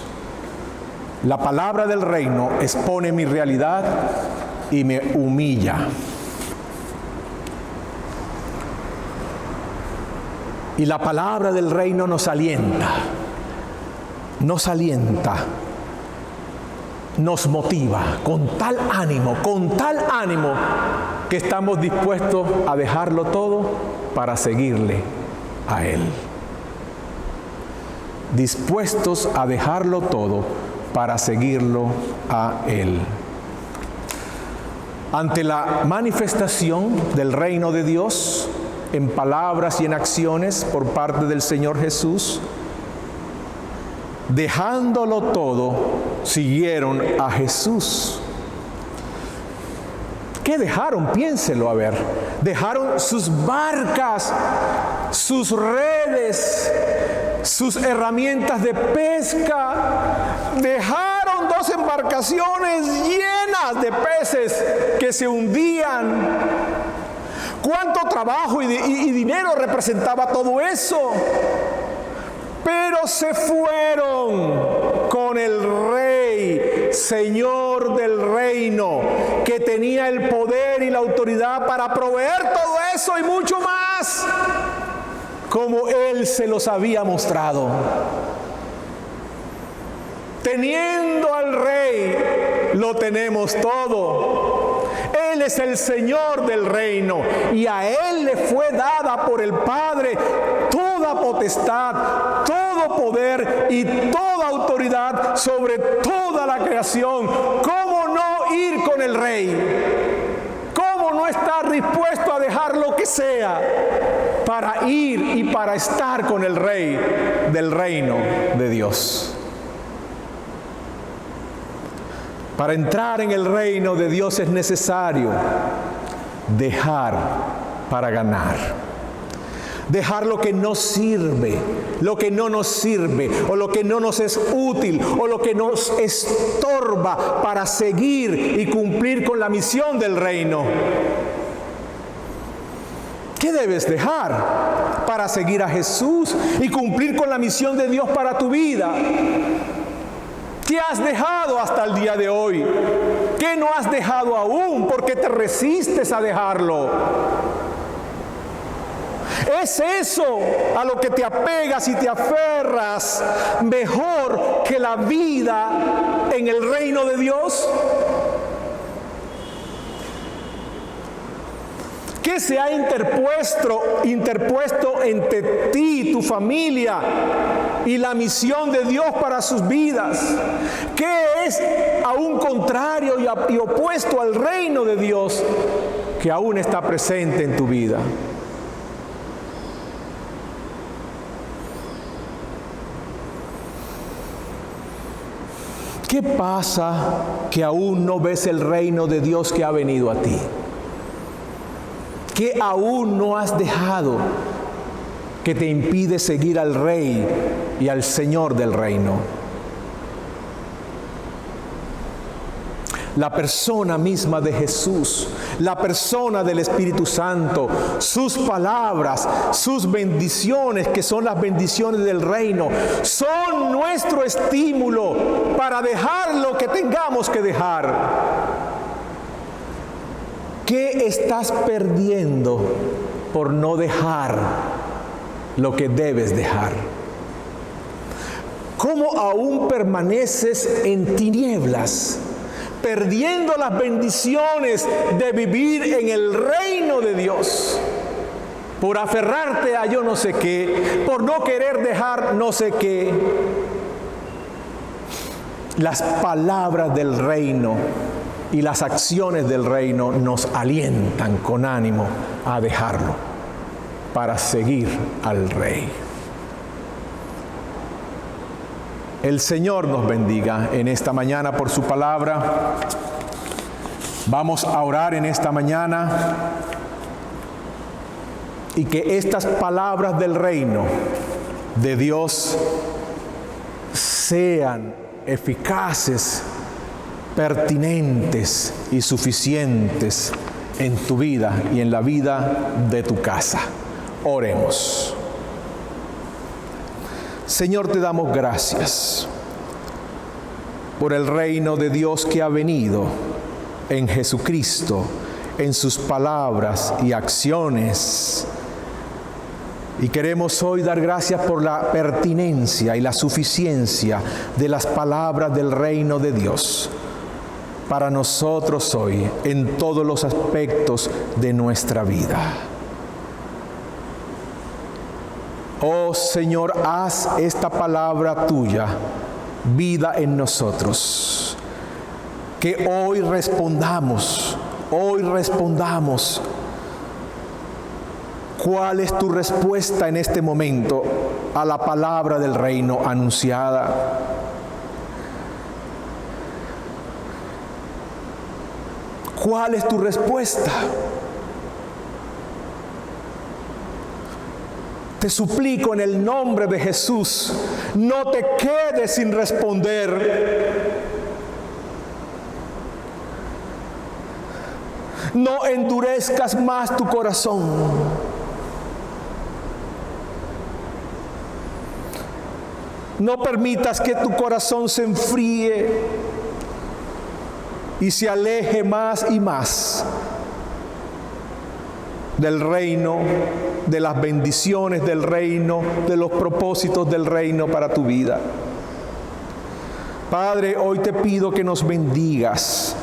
La palabra del reino expone mi realidad y me humilla. Y la palabra del reino nos alienta, nos motiva con tal ánimo que estamos dispuestos a dejarlo todo para seguirle a Él. Dispuestos a dejarlo todo para seguirlo a Él. Ante la manifestación del reino de Dios en palabras y en acciones por parte del Señor Jesús, dejándolo todo, siguieron a Jesús. ¿Qué dejaron? Piénselo a ver. Dejaron sus barcas, sus redes, sus herramientas de pesca. Dejaron 2 embarcaciones llenas de peces que se hundían. ¿Cuánto trabajo y dinero representaba todo eso? Pero se fueron con el Rey, Señor del reino, que tenía el poder y la autoridad para proveer todo eso y mucho más, como Él se los había mostrado. Teniendo al Rey, lo tenemos todo. Él es el Señor del reino y a Él le fue dada por el Padre toda potestad, todo poder y toda autoridad sobre toda la creación. ¿Cómo no ir con el Rey? ¿Cómo no estar dispuesto a dejar lo que sea para ir y para estar con el Rey del reino de Dios? Para entrar en el reino de Dios es necesario dejar para ganar. Dejar lo que no sirve, lo que no nos sirve, o lo que no nos es útil, o lo que nos estorba para seguir y cumplir con la misión del reino. ¿Qué debes dejar para seguir a Jesús y cumplir con la misión de Dios para tu vida? ¿Qué has dejado hasta el día de hoy? ¿Qué no has dejado aún? ¿Por qué te resistes a dejarlo? ¿Es eso a lo que te apegas y te aferras mejor que la vida en el reino de Dios? ¿Qué se ha interpuesto entre ti, tu familia y la misión de Dios para sus vidas? ¿Qué es aún contrario y opuesto al reino de Dios que aún está presente en tu vida? ¿Qué pasa que aún no ves el reino de Dios que ha venido a ti? ¿Qué aún no has dejado que te impide seguir al Rey y al Señor del reino? La persona misma de Jesús, la persona del Espíritu Santo, sus palabras, sus bendiciones, que son las bendiciones del reino, son nuestro estímulo para dejar lo que tengamos que dejar. ¿Qué estás perdiendo por no dejar lo que debes dejar? ¿Cómo aún permaneces en tinieblas, perdiendo las bendiciones de vivir en el reino de Dios, por aferrarte a yo no sé qué, por no querer dejar no sé qué? Las palabras del reino y las acciones del reino nos alientan con ánimo a dejarlo para seguir al Rey. El Señor nos bendiga en esta mañana por su palabra. Vamos a orar en esta mañana y que estas palabras del reino de Dios sean eficaces, pertinentes y suficientes en tu vida y en la vida de tu casa. Oremos. Señor, te damos gracias por el reino de Dios que ha venido en Jesucristo, en sus palabras y acciones. Y queremos hoy dar gracias por la pertinencia y la suficiencia de las palabras del reino de Dios para nosotros hoy, en todos los aspectos de nuestra vida. Oh Señor, haz esta palabra tuya vida en nosotros. Que hoy respondamos. ¿Cuál es tu respuesta en este momento a la palabra del reino anunciada? ¿Cuál es tu respuesta? Te suplico en el nombre de Jesús, no te quedes sin responder. No endurezcas más tu corazón. No permitas que tu corazón se enfríe y se aleje más y más del reino, de las bendiciones del reino, de los propósitos del reino para tu vida. Padre, hoy te pido que nos bendigas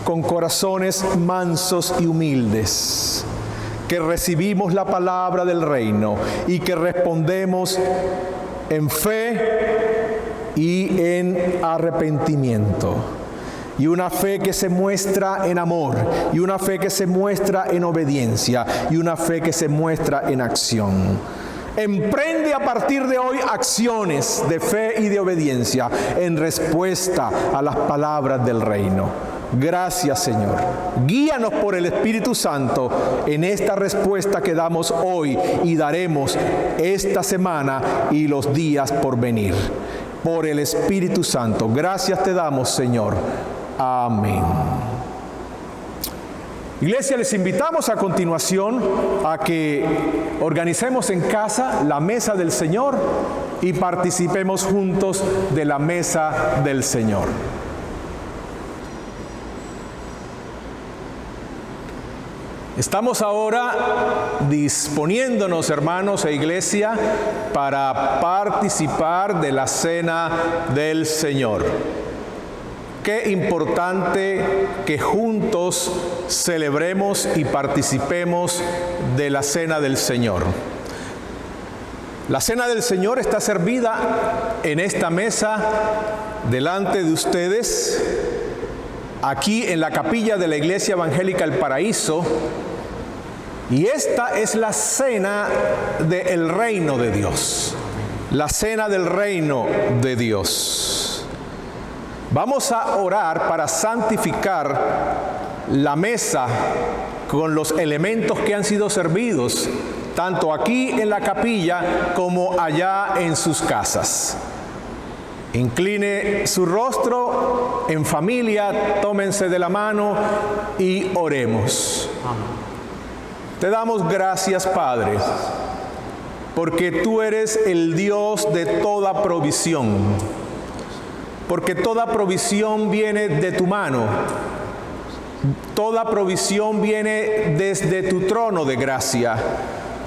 con corazones mansos y humildes, que recibimos la palabra del reino y que respondemos en fe y en arrepentimiento. Y una fe que se muestra en amor, y una fe que se muestra en obediencia, y una fe que se muestra en acción. Emprende a partir de hoy acciones de fe y de obediencia en respuesta a las palabras del reino. Gracias, Señor. Guíanos por el Espíritu Santo en esta respuesta que damos hoy y daremos esta semana y los días por venir. Por el Espíritu Santo. Gracias te damos, Señor. Amén. Iglesia, les invitamos a continuación a que organicemos en casa la mesa del Señor y participemos juntos de la mesa del Señor. Estamos ahora disponiéndonos, hermanos e iglesia, para participar de la cena del Señor. Qué importante que juntos celebremos y participemos de la cena del Señor. La cena del Señor está servida en esta mesa delante de ustedes, aquí en la capilla de la Iglesia Evangélica El Paraíso, y esta es la cena del reino de Dios, la cena del reino de Dios. Vamos a orar para santificar la mesa con los elementos que han sido servidos, tanto aquí en la capilla como allá en sus casas. Incline su rostro en familia, tómense de la mano y oremos. Te damos gracias, Padre, porque tú eres el Dios de toda provisión, porque toda provisión viene de tu mano, toda provisión viene desde tu trono de gracia,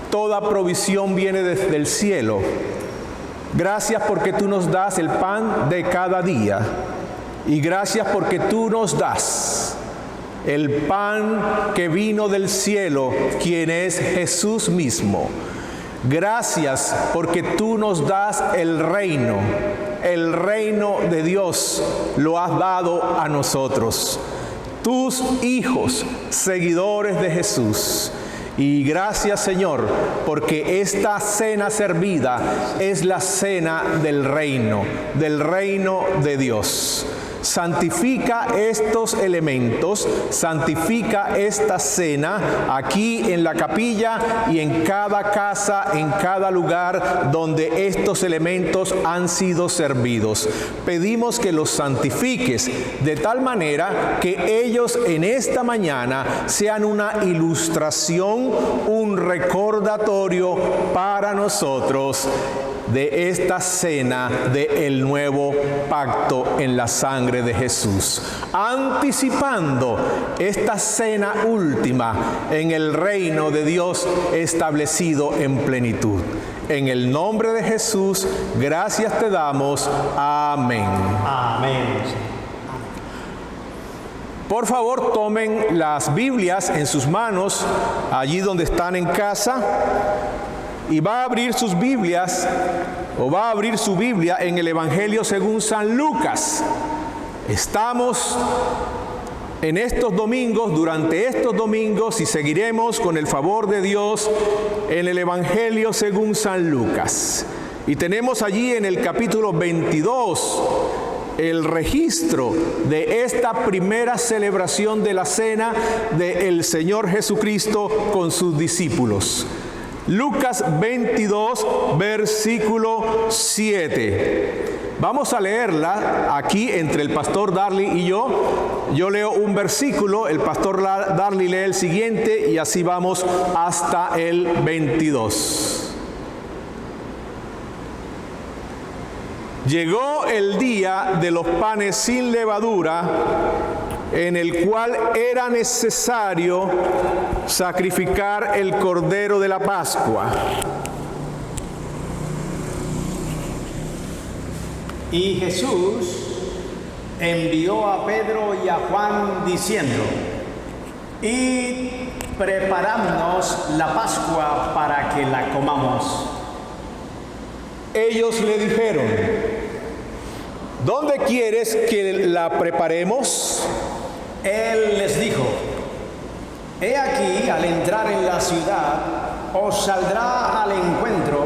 toda provisión viene desde el cielo. Gracias porque tú nos das el pan de cada día, y gracias porque tú nos das el pan que vino del cielo, quien es Jesús mismo. Gracias porque tú nos das el reino de Dios lo has dado a nosotros, tus hijos, seguidores de Jesús. Y gracias, Señor, porque esta cena servida es la cena del reino de Dios. Santifica estos elementos, santifica esta cena aquí en la capilla y en cada casa, en cada lugar donde estos elementos han sido servidos. Pedimos que los santifiques de tal manera que ellos en esta mañana sean una ilustración, un recordatorio para nosotros de esta cena del nuevo pacto en la sangre de Jesús, anticipando esta cena última en el reino de Dios establecido en plenitud. En el nombre de Jesús, gracias te damos. Amén. Amén. Por favor, tomen las Biblias en sus manos, allí donde están en casa, y va a abrir sus Biblias, o va a abrir su Biblia en el Evangelio según San Lucas. Estamos en estos domingos, durante estos domingos, y seguiremos con el favor de Dios en el Evangelio según San Lucas. Y tenemos allí en el capítulo 22 el registro de esta primera celebración de la cena del Señor Jesucristo con sus discípulos. Lucas 22, versículo 7. Vamos a leerla aquí entre el pastor Darly y yo. Yo leo un versículo, el pastor Darly lee el siguiente y así vamos hasta el 22. Llegó el día de los panes sin levadura, en el cual era necesario sacrificar el cordero de la Pascua. Y Jesús envió a Pedro y a Juan diciendo: Id, preparadnos la Pascua para que la comamos. Ellos le dijeron: ¿dónde quieres que la preparemos? Él les dijo: He aquí, al entrar en la ciudad, os saldrá al encuentro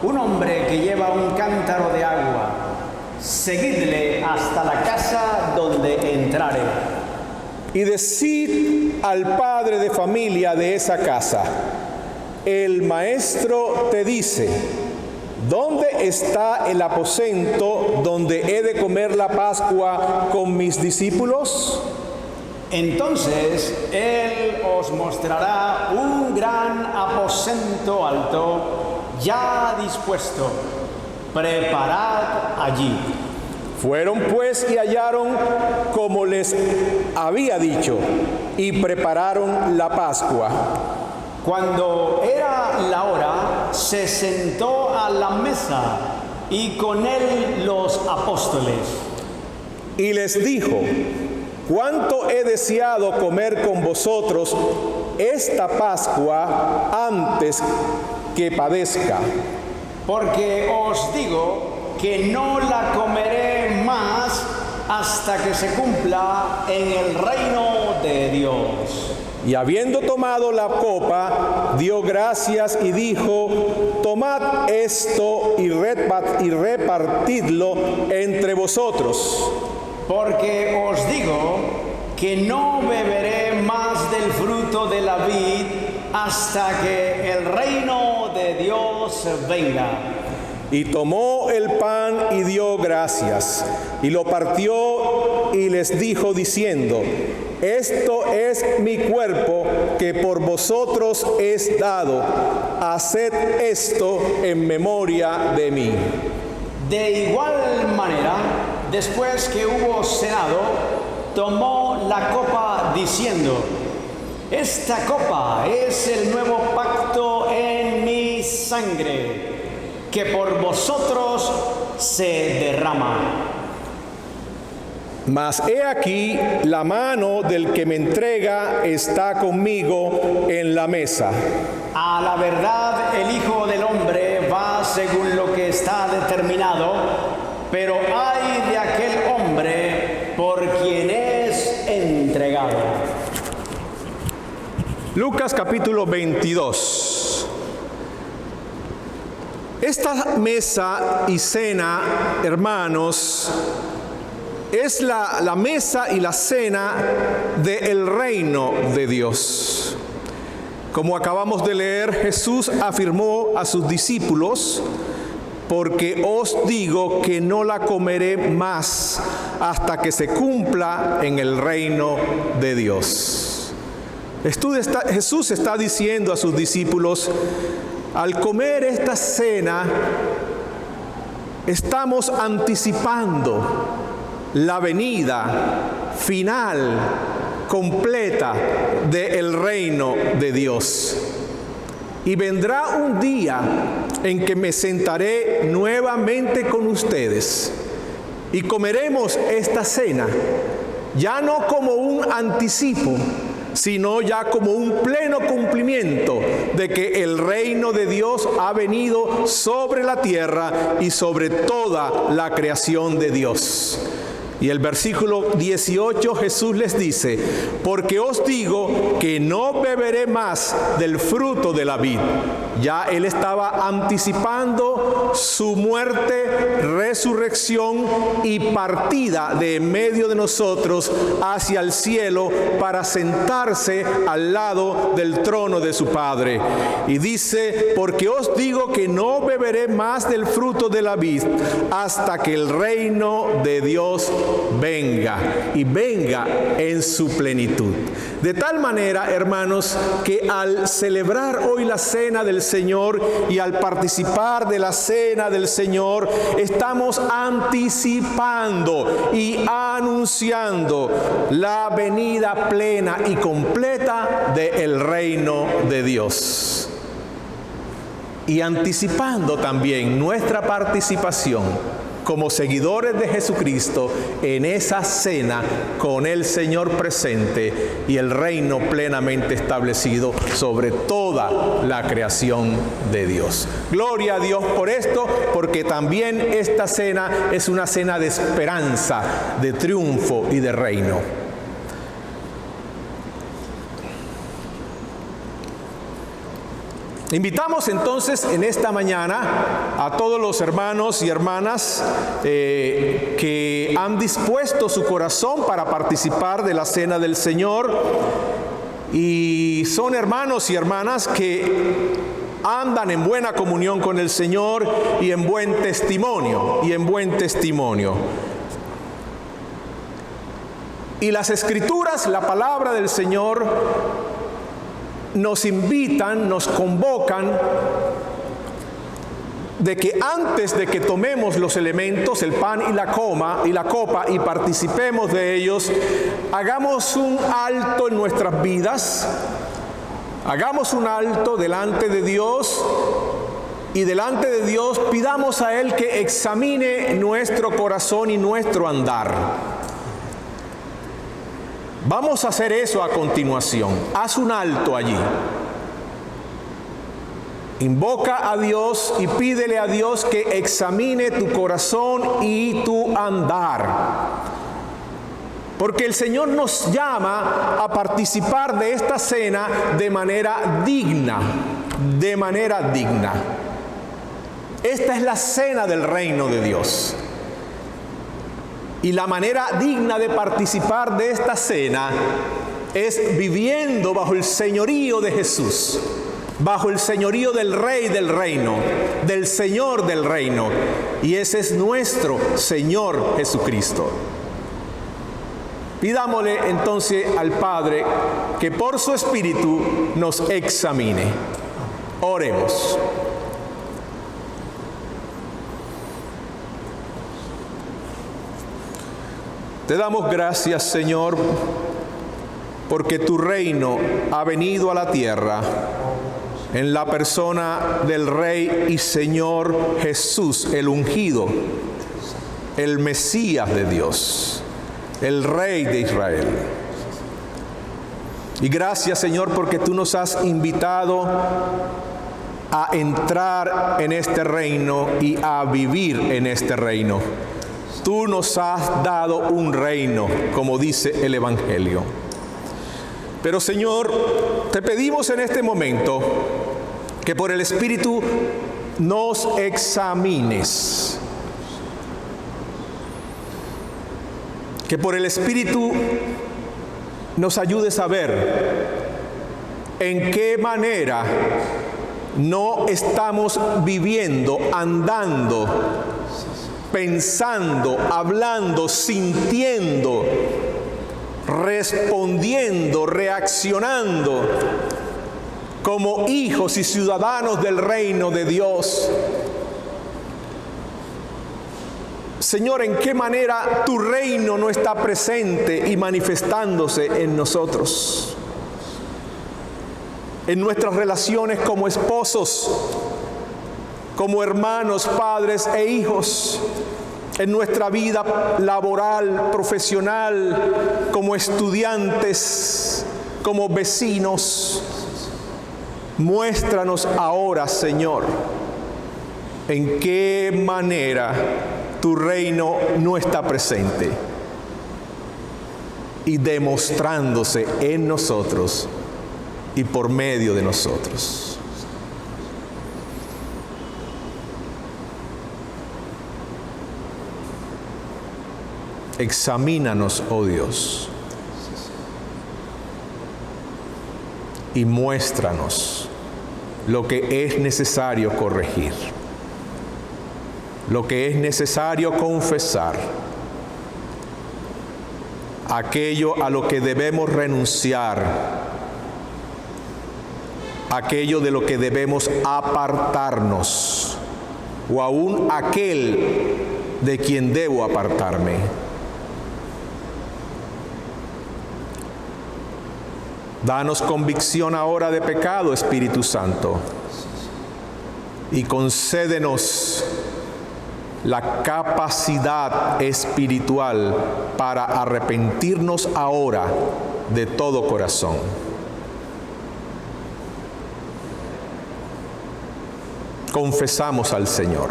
un hombre que lleva un cántaro de agua. Seguidle hasta la casa donde entrare. Y decid al padre de familia de esa casa: el maestro te dice: ¿dónde está el aposento donde he de comer la Pascua con mis discípulos? Entonces él os mostrará un gran aposento alto, ya dispuesto. preparad allí. Fueron pues y hallaron como les había dicho, y prepararon la Pascua. Cuando era la hora, se sentó a la mesa y con él los apóstoles. Y les dijo: cuánto he deseado comer con vosotros esta Pascua antes que padezca. Porque os digo que no la comeré más hasta que se cumpla en el reino de Dios. Y habiendo tomado la copa, dio gracias y dijo: tomad esto y repartidlo entre vosotros. Porque os digo que no beberé más del fruto de la vid hasta que el reino de Dios venga. Y tomó el pan y dio gracias, y lo partió y les dijo diciendo: esto es mi cuerpo que por vosotros es dado. Haced esto en memoria de mí. De igual manera, después que hubo cenado, tomó la copa diciendo: esta copa es el nuevo pacto en mi sangre, que por vosotros se derrama. Mas he aquí, la mano del que me entrega está conmigo en la mesa. A la verdad, el Hijo del Hombre va según lo que está determinado, pero ay de aquel hombre por quien es entregado. Lucas capítulo 22. Esta mesa y cena, hermanos, es la mesa y la cena del reino de Dios. Como acabamos de leer, Jesús afirmó a sus discípulos: porque os digo que no la comeré más hasta que se cumpla en el reino de Dios. Jesús está diciendo a sus discípulos: al comer esta cena, estamos anticipando la venida final, completa del reino de Dios. Y vendrá un día en que me sentaré nuevamente con ustedes y comeremos esta cena, ya no como un anticipo, sino ya como un pleno cumplimiento de que el reino de Dios ha venido sobre la tierra y sobre toda la creación de Dios. Y el versículo 18 Jesús les dice: porque os digo que no beberé más del fruto de la vid. Ya Él estaba anticipando su muerte, resurrección y partida de en medio de nosotros hacia el cielo para sentarse al lado del trono de su Padre. Y dice: porque os digo que no beberé más del fruto de la vid hasta que el reino de Dios venga, y venga en su plenitud. De tal manera, hermanos, que al celebrar hoy la cena del Señor y al participar de la cena del Señor, estamos anticipando y anunciando la venida plena y completa del reino de Dios. Y anticipando también nuestra participación como seguidores de Jesucristo en esa cena con el Señor presente y el reino plenamente establecido sobre toda la creación de Dios. Gloria a Dios por esto, porque también esta cena es una cena de esperanza, de triunfo y de reino. Invitamos entonces en esta mañana a todos los hermanos y hermanas que han dispuesto su corazón para participar de la cena del Señor, y son hermanos y hermanas que andan en buena comunión con el Señor y en buen testimonio, Y las Escrituras, la palabra del Señor, nos invitan, nos convocan de que antes de que tomemos los elementos, el pan y la copa, y participemos de ellos, hagamos un alto en nuestras vidas, hagamos un alto delante de Dios, y delante de Dios pidamos a Él que examine nuestro corazón y nuestro andar. Vamos a hacer eso a continuación. Haz un alto allí. Invoca a Dios y pídele a Dios que examine tu corazón y tu andar. Porque el Señor nos llama a participar de esta cena de manera digna, de manera digna. Esta es la cena del reino de Dios. Y la manera digna de participar de esta cena es viviendo bajo el señorío de Jesús, bajo el señorío del Rey del reino, del Señor del reino. Y ese es nuestro Señor Jesucristo. Pidámosle entonces al Padre que por su Espíritu nos examine. Oremos. Te damos gracias, Señor, porque tu reino ha venido a la tierra en la persona del Rey y Señor Jesús, el ungido, el Mesías de Dios, el Rey de Israel. Y gracias, Señor, porque tú nos has invitado a entrar en este reino y a vivir en este reino. Tú nos has dado un reino, como dice el Evangelio. Pero, Señor, te pedimos en este momento que por el Espíritu nos examines. Que por el Espíritu nos ayudes a ver en qué manera no estamos viviendo, andando, pensando, hablando, sintiendo, respondiendo, reaccionando como hijos y ciudadanos del reino de Dios. Señor, ¿en qué manera tu reino no está presente y manifestándose en nosotros? En nuestras relaciones como esposos, como hermanos, padres e hijos, en nuestra vida laboral, profesional, como estudiantes, como vecinos. Muéstranos ahora, Señor, en qué manera tu reino no está presente y demostrándose en nosotros y por medio de nosotros. Examínanos, oh Dios, y muéstranos lo que es necesario corregir, lo que es necesario confesar, aquello a lo que debemos renunciar, aquello de lo que debemos apartarnos, o aún aquel de quien debo apartarme. Danos convicción ahora de pecado, Espíritu Santo, y concédenos la capacidad espiritual para arrepentirnos ahora de todo corazón. Confesamos al Señor.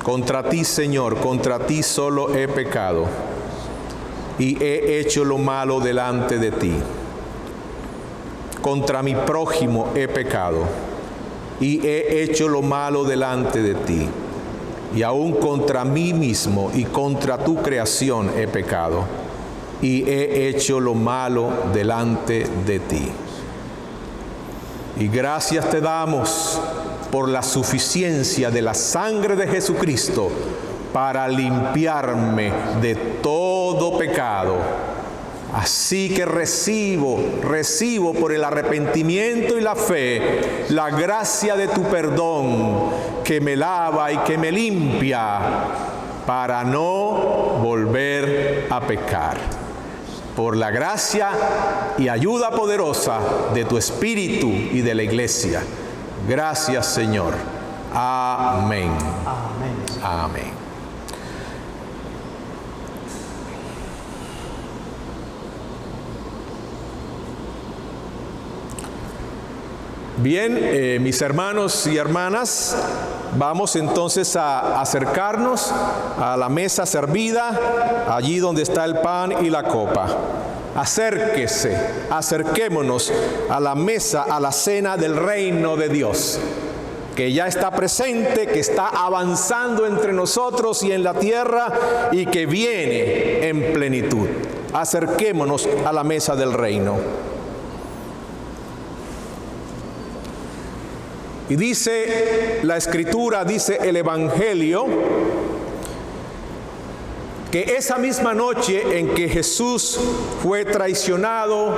Contra ti, Señor, contra ti solo he pecado y he hecho lo malo delante de ti. Contra mi prójimo he pecado y he hecho lo malo delante de ti. Y aún contra mí mismo y contra tu creación he pecado y he hecho lo malo delante de ti. Y gracias te damos por la suficiencia de la sangre de Jesucristo para limpiarme de todo pecado, Así que recibo por el arrepentimiento y la fe la gracia de tu perdón que me lava y que me limpia para no volver a pecar. Por la gracia y ayuda poderosa de tu Espíritu y de la Iglesia. Gracias, Señor. Amén. Amén. Amén. Bien, mis hermanos y hermanas, vamos entonces a acercarnos a la mesa servida, allí donde está el pan y la copa. Acérquese, acerquémonos a la mesa, a la cena del reino de Dios, que ya está presente, que está avanzando entre nosotros y en la tierra y que viene en plenitud. Acerquémonos a la mesa del reino. Y dice la Escritura, dice el Evangelio, que esa misma noche en que Jesús fue traicionado,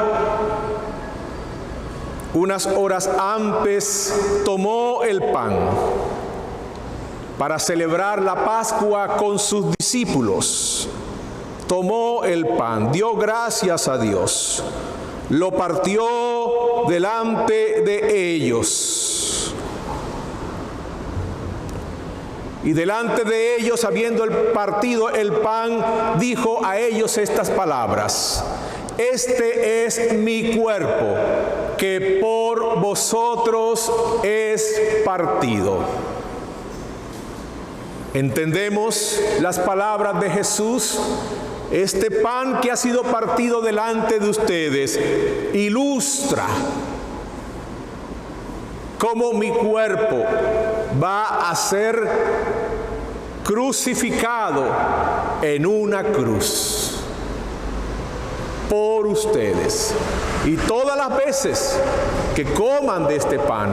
unas horas antes tomó el pan para celebrar la Pascua con sus discípulos. Tomó el pan, dio gracias a Dios, lo partió delante de ellos. Y delante de ellos, habiendo partido el pan, dijo a ellos estas palabras: este es mi cuerpo, que por vosotros es partido. ¿Entendemos las palabras de Jesús? Este pan que ha sido partido delante de ustedes ilustra cómo mi cuerpo va a ser crucificado en una cruz por ustedes. Y todas las veces que coman de este pan,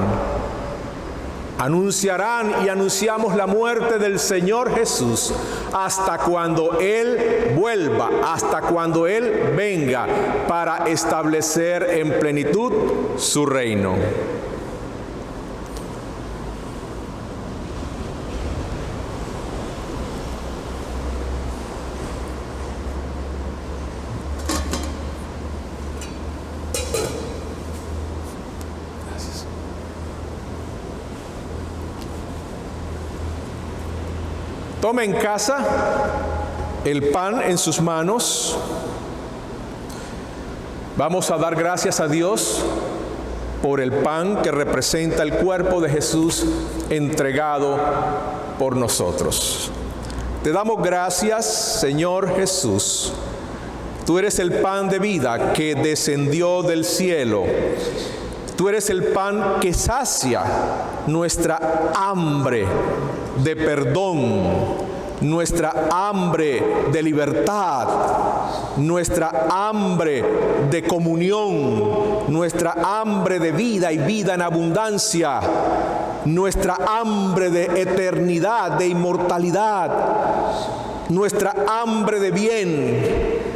anunciarán y anunciamos la muerte del Señor Jesús hasta cuando Él vuelva, hasta cuando Él venga para establecer en plenitud su reino. Tome en casa el pan en sus manos. Vamos a dar gracias a Dios por el pan que representa el cuerpo de Jesús entregado por nosotros. Te damos gracias, Señor Jesús. Tú eres el pan de vida que descendió del cielo. Tú eres el pan que sacia nuestra hambre de perdón, nuestra hambre de libertad, nuestra hambre de comunión, nuestra hambre de vida y vida en abundancia, nuestra hambre de eternidad, de inmortalidad, nuestra hambre de bien.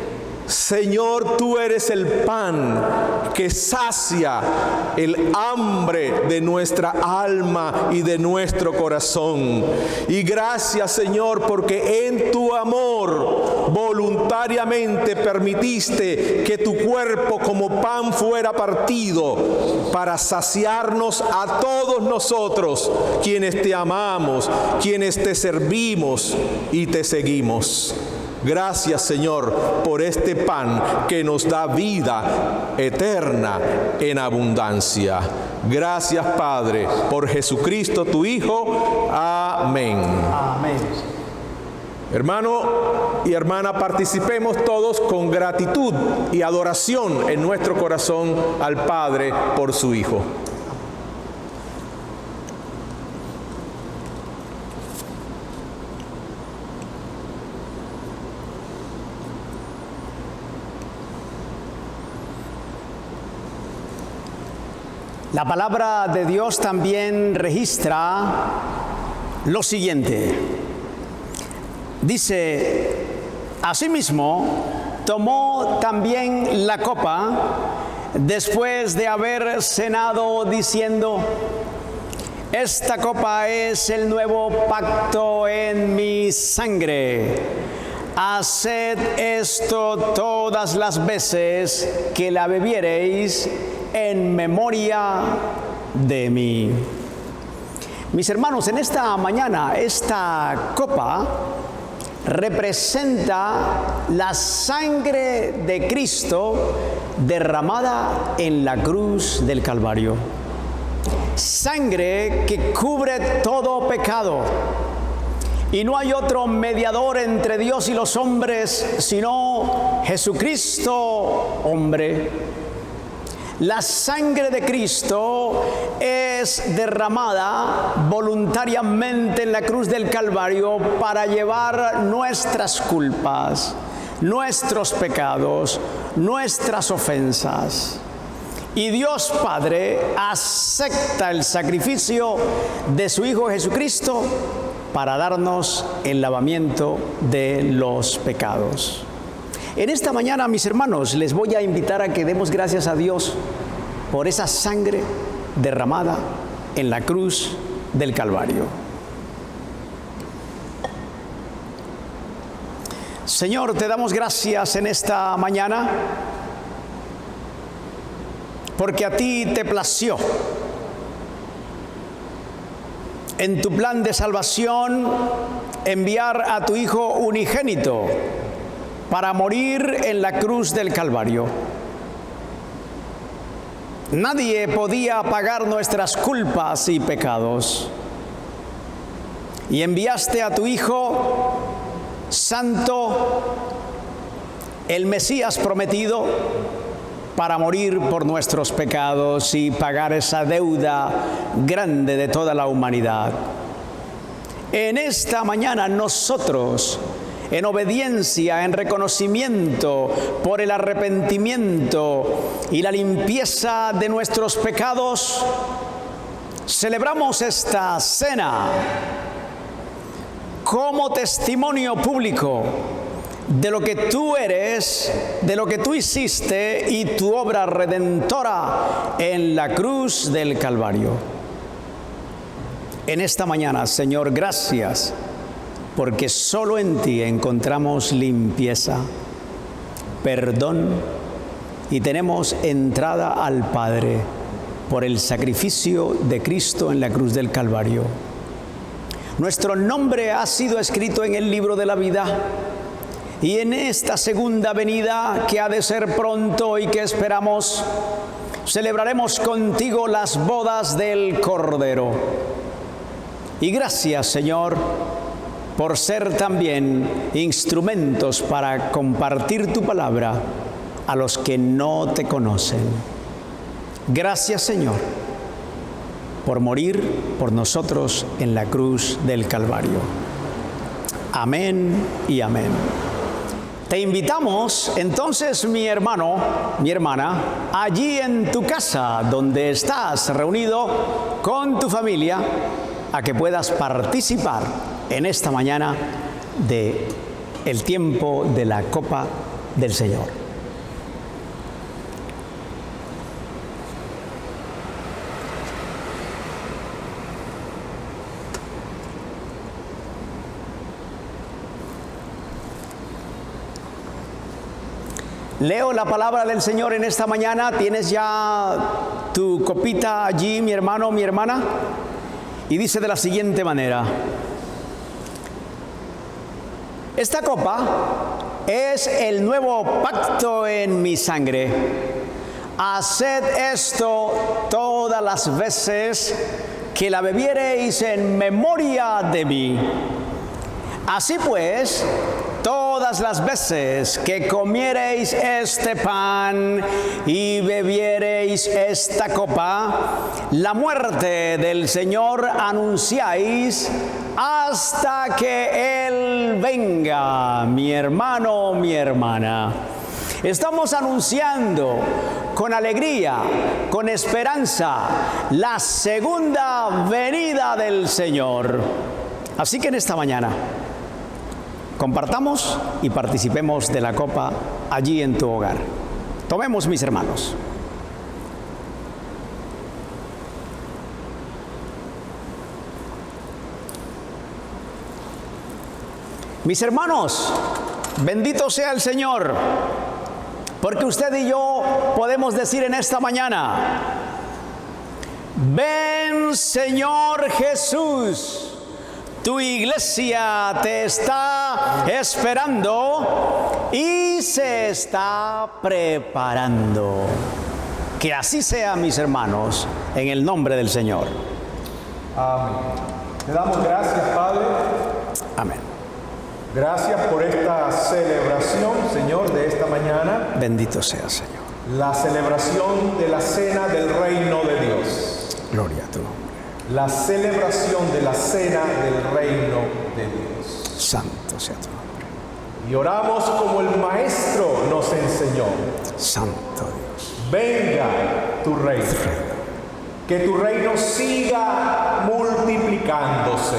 Señor, tú eres el pan que sacia el hambre de nuestra alma y de nuestro corazón. Y gracias, Señor, porque en tu amor voluntariamente permitiste que tu cuerpo como pan fuera partido para saciarnos a todos nosotros, quienes te amamos, quienes te servimos y te seguimos. Gracias, Señor, por este pan que nos da vida eterna en abundancia. Gracias, Padre, por Jesucristo, tu Hijo. Amén. Amén. Hermano y hermana, participemos todos con gratitud y adoración en nuestro corazón al Padre por su Hijo. La palabra de Dios también registra lo siguiente. Dice: asimismo, tomó también la copa después de haber cenado, diciendo: esta copa es el nuevo pacto en mi sangre. Haced esto todas las veces que la bebiereis en memoria de mí. Mis hermanos, en esta mañana, esta copa representa la sangre de Cristo derramada en la cruz del Calvario. Sangre que cubre todo pecado. Y no hay otro mediador entre Dios y los hombres sino Jesucristo, hombre. La sangre de Cristo es derramada voluntariamente en la cruz del Calvario para llevar nuestras culpas, nuestros pecados, nuestras ofensas. Y Dios Padre acepta el sacrificio de su Hijo Jesucristo para darnos el lavamiento de los pecados. En esta mañana, mis hermanos, les voy a invitar a que demos gracias a Dios por esa sangre derramada en la cruz del Calvario. Señor, te damos gracias en esta mañana porque a ti te plació en tu plan de salvación enviar a tu Hijo unigénito para morir en la cruz del Calvario. Nadie podía pagar nuestras culpas y pecados. Y enviaste a tu Hijo Santo, el Mesías prometido, para morir por nuestros pecados y pagar esa deuda grande de toda la humanidad. En esta mañana nosotros, en obediencia, en reconocimiento por el arrepentimiento y la limpieza de nuestros pecados, celebramos esta cena como testimonio público de lo que tú eres, de lo que tú hiciste y tu obra redentora en la cruz del Calvario. En esta mañana, Señor, gracias, porque solo en ti encontramos limpieza, perdón y tenemos entrada al Padre por el sacrificio de Cristo en la cruz del Calvario. Nuestro nombre ha sido escrito en el libro de la vida. Y en esta segunda venida, que ha de ser pronto y que esperamos, celebraremos contigo las bodas del Cordero. Y gracias, Señor, por ser también instrumentos para compartir tu palabra a los que no te conocen. Gracias, Señor, por morir por nosotros en la cruz del Calvario. Amén y amén. Te invitamos entonces, mi hermano, mi hermana, allí en tu casa donde estás reunido con tu familia, a que puedas participar en esta mañana de el tiempo de la copa del Señor. Leo la palabra del Señor en esta mañana. ¿Tienes ya tu copita allí, mi hermano, mi hermana? Y dice de la siguiente manera: esta copa es el nuevo pacto en mi sangre. Haced esto todas las veces que la bebiereis en memoria de mí. Así pues, todas las veces que comiereis este pan y bebiereis esta copa, la muerte del Señor anunciáis hasta que Él venga. Mi hermano, mi hermana, estamos anunciando con alegría, con esperanza, la segunda venida del Señor. Así que en esta mañana Compartamos y participemos de la copa allí en tu hogar. Tomemos, mis hermanos. Mis hermanos, bendito sea el Señor, porque usted y yo podemos decir en esta mañana: ven, Señor Jesús, tu iglesia te está esperando y se está preparando. Que así sea, mis hermanos, en el nombre del Señor. Amén. Te damos gracias, Padre. Amén. Gracias por esta celebración, Señor, de esta mañana. Bendito sea, Señor. La celebración de la cena del reino de Dios. Gloria a tu nombre. La celebración de la cena del reino de Dios. Santo sea tu nombre. Y oramos como el Maestro nos enseñó. Santo Dios. Venga tu reino. Que tu reino siga multiplicándose.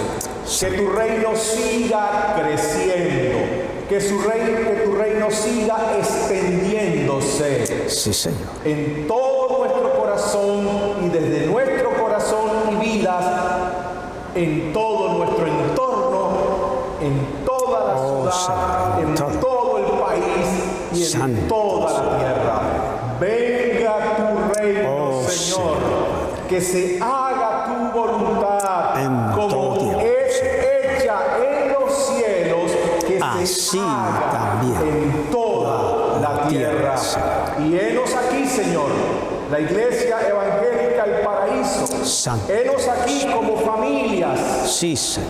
Que tu reino siga creciendo. Que tu reino siga extendiéndose. Sí, Señor. En todo nuestro corazón y desde nuestro corazón y vidas, en todo nuestro entorno, en toda la ciudad, en todo el país y en toda la tierra. Venga tu reino, Señor, que se haga tu voluntad como es hecha en los cielos, que se haga también en toda la tierra. Y henos aquí, Señor, la Iglesia Evangélica El Paraíso. Henos aquí como familias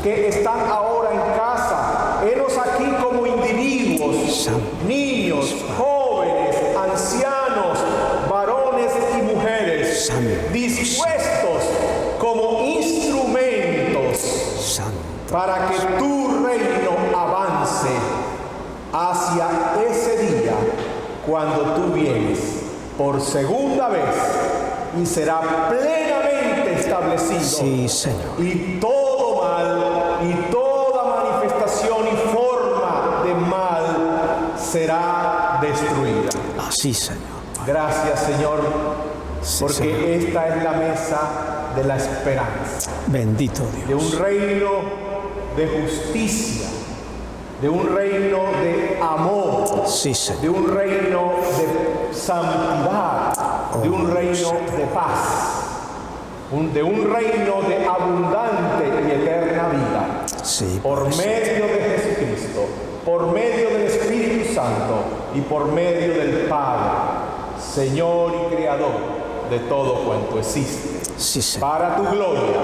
que están ahora en casa. Henos aquí como individuos, niños, jóvenes, ancianos, varones y mujeres, dispuestos como instrumentos para que tu reino avance hacia ese día cuando tú vienes por segunda vez y será plenamente establecido. Sí, Señor. Y todo mal y toda manifestación y forma de mal será destruida. Así, Señor. Gracias, Señor, porque Señor, esta es la mesa de la esperanza. Bendito Dios. De un reino de justicia, de un reino de amor, Sí, Señor. de un reino de santidad, de un reino de paz, de un reino de abundante y eterna vida. Sí, por medio de Jesucristo, por medio del Espíritu Santo y por medio del Padre, Señor y Creador de todo cuanto existe. Sí, Señor. Para tu gloria.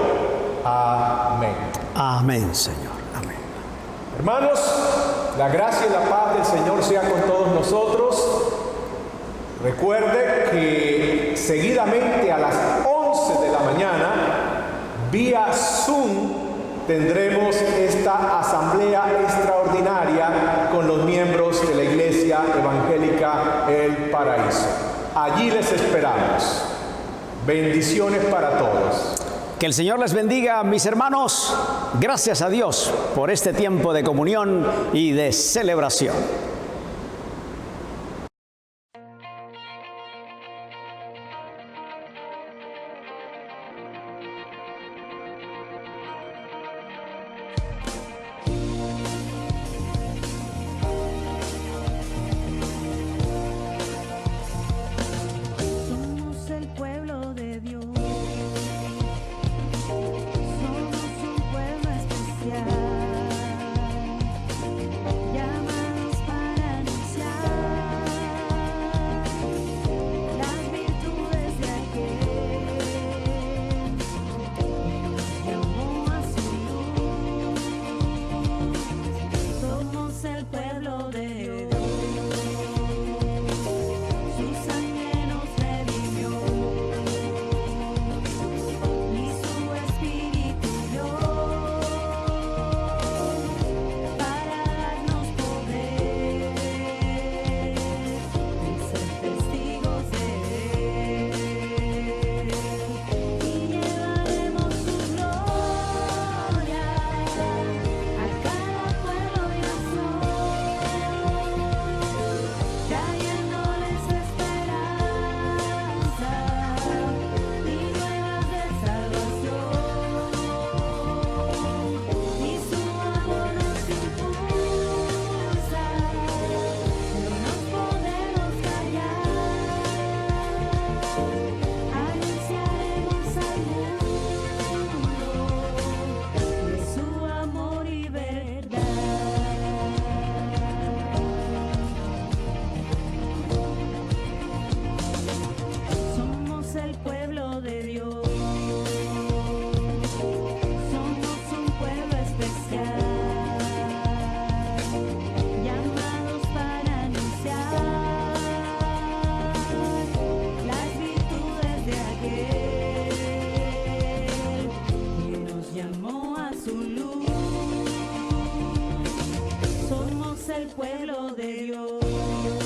Amén. Amén, Señor. Amén. Hermanos, la gracia y la paz del Señor sea con todos nosotros. Recuerde que seguidamente a las 11 de la mañana, vía Zoom, tendremos esta asamblea extraordinaria con los miembros de la Iglesia Evangélica El Paraíso. Allí les esperamos. Bendiciones para todos. Que el Señor les bendiga, mis hermanos. Gracias a Dios por este tiempo de comunión y de celebración. Somos el pueblo de Dios. Somos un pueblo especial, llamados para de Dios.